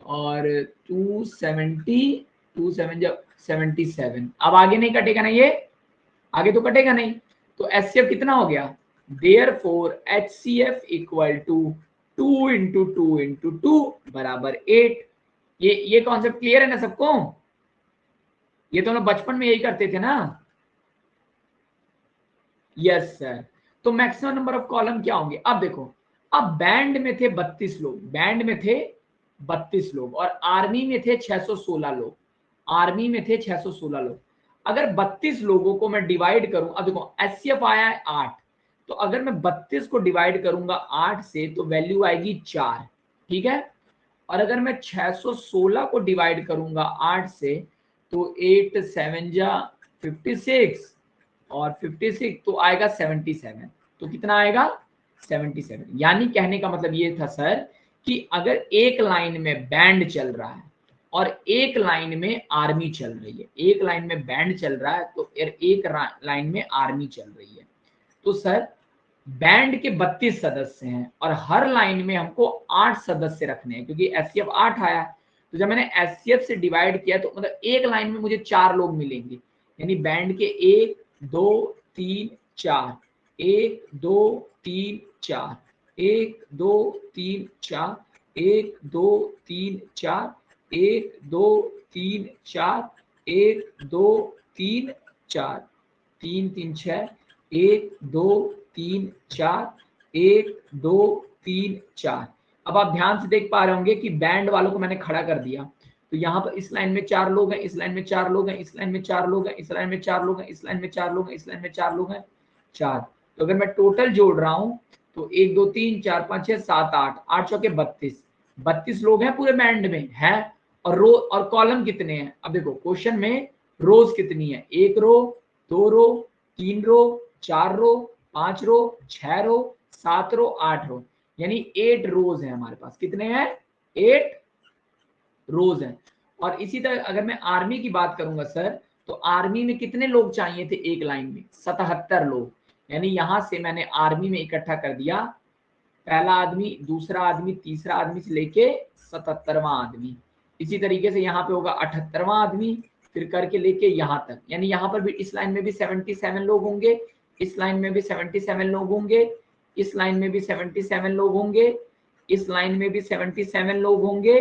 और 270 2 7 जा 77। अब आगे नहीं कटेगा ना, ये आगे तो कटेगा नहीं, तो एचसीएफ कितना हो गया, therefore HCF equal to 2 into 2 into 2 बराबर 8। ये कॉन्सेप्ट क्लियर है ना सबको, ये तो हम बचपन में यही करते थे ना, यस सर। तो मैक्सिमम नंबर ऑफ कॉलम क्या होंगे, अब देखो, अब बैंड में थे 32 लोग, बैंड में थे 32 लोग और आर्मी में थे 616 लोग, आर्मी में थे 616 लोग। अगर 32 लोगों को मैं डिवाइड करूं, अब देखो एचसीएफ आया है 8, तो अगर मैं 32 को डिवाइड करूंगा 8 से तो वैल्यू आएगी 4, ठीक है। और अगर मैं 616 को डिवाइड करूंगा 8 से तो 8 7 जा 56 और 56 तो आएगा 77, तो कितना आएगा 77। यानी कहने का मतलब ये था सर कि अगर एक लाइन में बैंड चल रहा है और एक लाइन में आर्मी चल रही है, एक लाइन में बैंड चल रहा है तो एक लाइन में आर्मी चल रही है, तो सर बैंड के 32 सदस्य हैं और हर लाइन में हमको 8 सदस्य रखने हैं, क्योंकि एचसीएफ 8 आया, तो जब मैंने एचसीएफ से डिवाइड किया तो मतलब एक लाइन में मुझे 4 लोग मिलेंगे, यानी बैंड के 1 2 3 4, 1 2 3 4, 1 2 3 4, 1 2 3 4, 1 2 3 4, 1 2 3 4, 3 3 6, 1 2 3 4, 1 2 3 4। अब आप ध्यान से देख पा रहे होंगे कि बैंड वालों को मैंने खड़ा कर दिया, तो यहाँ पर इस लाइन में 4 लोग हैं, इस लाइन में 4 लोग हैं, इस लाइन में 4 लोग हैं, इस लाइन में 4 लोग हैं, इस लाइन में 4 लोग हैं, इस लाइन में 4 लोग हैं, 4। तो अगर मैं टोटल जोड़ रहा हूं तो 1 2 3 4 5 6 7 8, 8 चौके 32 लोग हैं पूरे बैंड में है। और रो और कॉलम कितने हैं? अब देखो क्वेश्चन में रोज कितनी है, 1 रो, 2 रो, 3 रो, 4 रो, 5 रो, 6 रो, 7 रो, 8 रो, यानी 8 रोज है हमारे पास। कितने हैं? 8 रोज हैं। और इसी तरह अगर मैं आर्मी की बात करूंगा सर, तो आर्मी में कितने लोग चाहिए थे एक लाइन में? 77 लोग। यानी यहां से मैंने आर्मी में इकट्ठा कर दिया पहला आदमी, दूसरा आदमी, तीसरा आदमी से लेके 77वां आदमी। इसी तरीके से यहाँ पे होगा 78वां आदमी, फिर करके लेके यहाँ तक। यानी यहाँ पर भी इस लाइन में भी 77 लोग होंगे, इस लाइन में भी 77 लोग होंगे, इस लाइन में भी 77 लोग होंगे, इस लाइन में भी 77 लोग होंगे,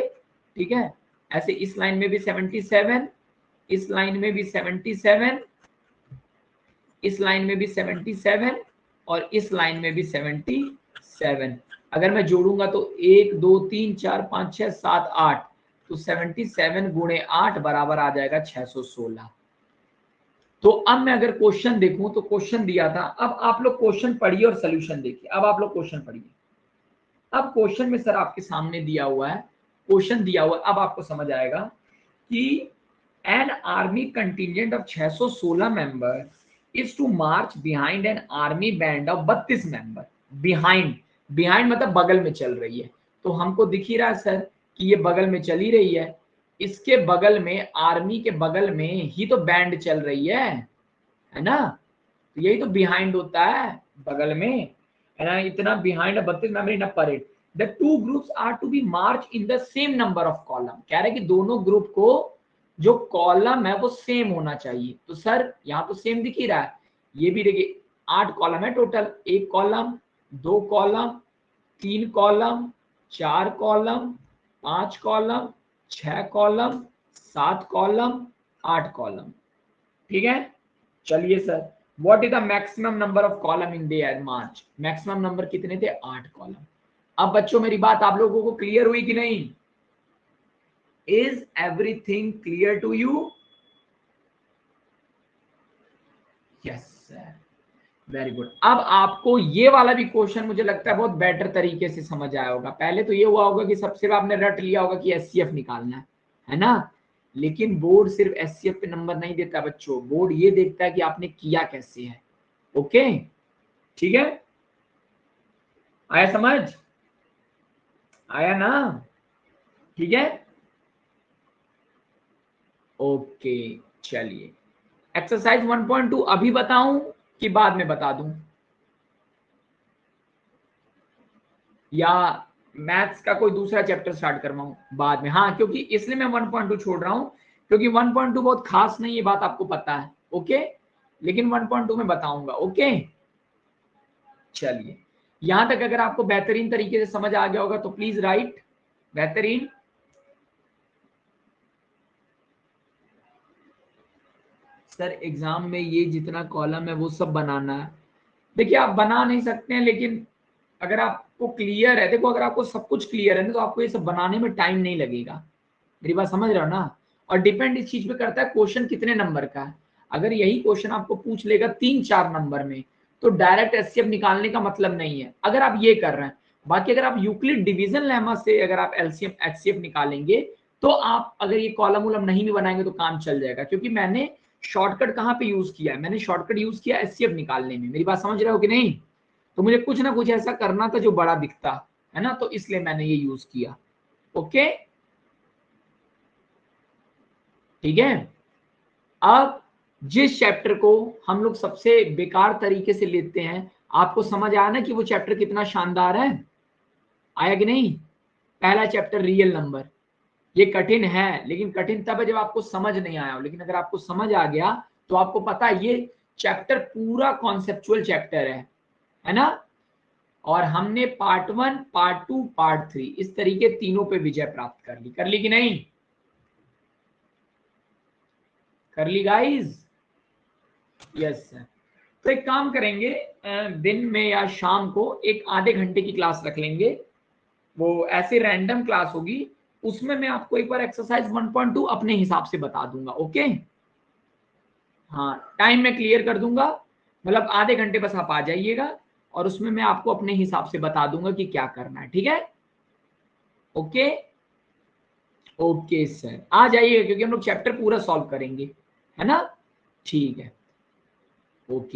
ठीक है। ऐसे इस लाइन में भी 77, इस लाइन में भी 77, इस लाइन में भी 77 और इस लाइन में भी 77। अगर मैं जोड़ूंगा तो 1 2 3 4 5 6 7 8, तो 77 गुणे 8 बराबर आ जाएगा 616। तो अब मैं अगर क्वेश्चन देखूं तो क्वेश्चन दिया था, अब आप लोग क्वेश्चन पढ़िए और सोल्यूशन देखिए। अब आप लोग क्वेश्चन पढ़िए। अब क्वेश्चन में सर आपके सामने दिया हुआ है, क्वेश्चन दिया हुआ है, अब आपको समझ आएगा कि an army contingent of 616 member is to march behind an army band of 32 member. Behind, behind मतलब बगल में चल रही है, तो हमको दिख ही रहा है सर कि ये बगल में चली रही है, इसके बगल में, आर्मी के बगल में ही तो बैंड चल रही है ना। तो यही तो बिहाइंड होता है, बगल में है ना। इतना behind 32 member in a parade, the two groups are to be march in the same number of column. कह रहे हैं कि दोनों ग्रुप को जो कॉलम है वो सेम होना चाहिए। तो सर यहाँ तो सेम दिख ही रहा है, ये भी देखिए 8 कॉलम है total, 1 column, 2 column, 3 column, 4 column, 5 column, 6 column, 7 column, 8 column, ठीक है। चलिए sir, what is the maximum number of column in they at march? Maximum number कितने थे? 8 कॉलम। अब बच्चों मेरी बात आप लोगों को क्लियर हुई कि नहीं? Is everything clear to you? Yes sir, very good. अब आपको ये वाला भी क्वेश्चन मुझे लगता है बहुत बेटर तरीके से समझ आया होगा। पहले तो ये हुआ होगा कि सबसे आपने रट लिया होगा कि एचसीएफ निकालना है ना, लेकिन बोर्ड सिर्फ एचसीएफ पे नंबर नहीं देता बच्चों, बोर्ड ये देखता है कि आपने किया कैसे है। ओके, ठीक है, आया समझ? आया ना? ठीक है, ओके। चलिए, एक्सरसाइज 1.2 अभी बताऊं कि बाद में बता दूं, या मैथ्स का कोई दूसरा चैप्टर स्टार्ट करवाऊं बाद में? हाँ, क्योंकि इसलिए मैं 1.2 छोड़ रहा हूं क्योंकि 1.2 बहुत खास नहीं, ये बात आपको पता है। ओके, लेकिन 1.2 में बताऊंगा। ओके, चलिए, यहां तक अगर आपको बेहतरीन तरीके से समझ आ गया होगा तो प्लीज राइट बेहतरीन। सर एग्जाम में ये जितना कॉलम है वो सब बनाना है। देखिए आप बना नहीं सकते हैं, लेकिन अगर आपको क्लियर है, देखो अगर आपको सब कुछ क्लियर है ना, तो आपको ये सब बनाने में टाइम नहीं लगेगा। मेरी बात समझ रहे हो ना? और डिपेंड इस चीज पे करता है क्वेश्चन कितने नंबर का है। अगर यही क्वेश्चन आपको पूछ लेगा 3-4 नंबर में, तो डायरेक्ट एचसीएफ निकालने का मतलब नहीं है, अगर आप ये कर रहे हैं। बाकी अगर आप यूक्लिड डिवीजन लेमा से अगर आप एलसीएम एचसीएफ निकालेंगे, तो आप अगर ये कॉलम वॉलम नहीं भी बनाएंगे तो काम चल जाएगा। क्योंकि मैंने शॉर्टकट कहाँ पे यूज किया है? मैंने शॉर्टकट यूज किया एचसीएफ निकालने में। मेरी बात समझ रहे हो कि नहीं? तो मुझे कुछ ना कुछ ऐसा करना था जो बड़ा दिखता है ना, तो इसलिए मैंने ये यूज किया। ओके, ठीक है। अब जिस चैप्टर को हम लोग सबसे बेकार तरीके से लेते हैं, आपको समझ आया ना कि वो चैप्टर कितना शानदार है? आया कि नहीं? पहला चैप्टर रियल नंबर, ये कठिन है, लेकिन कठिन तब है जब आपको समझ नहीं आया हो। लेकिन अगर आपको समझ आ गया तो आपको पता है ये चैप्टर पूरा कॉन्सेप्चुअल चैप्टर है ना। और हमने पार्ट 1, पार्ट 2, पार्ट 3 इस तरीके तीनों पे विजय प्राप्त कर ली कि नहीं? कर ली गाइस? Yes sir. तो एक काम करेंगे, दिन में या शाम को एक आधे घंटे की क्लास रख लेंगे, वो ऐसे रैंडम क्लास होगी, उसमें मैं आपको एक बार एक्सरसाइज 1.2 अपने हिसाब से बता दूंगा। ओके, हाँ टाइम मैं क्लियर कर दूंगा, मतलब आधे घंटे बस आप आ जाइएगा और उसमें मैं आपको अपने हिसाब से बता दूंगा कि क्या करना है। ठीक है? ओके ओके सर, आ जाइएगा क्योंकि हम लोग चैप्टर पूरा सॉल्व करेंगे, है ना? ठीक है, ओके।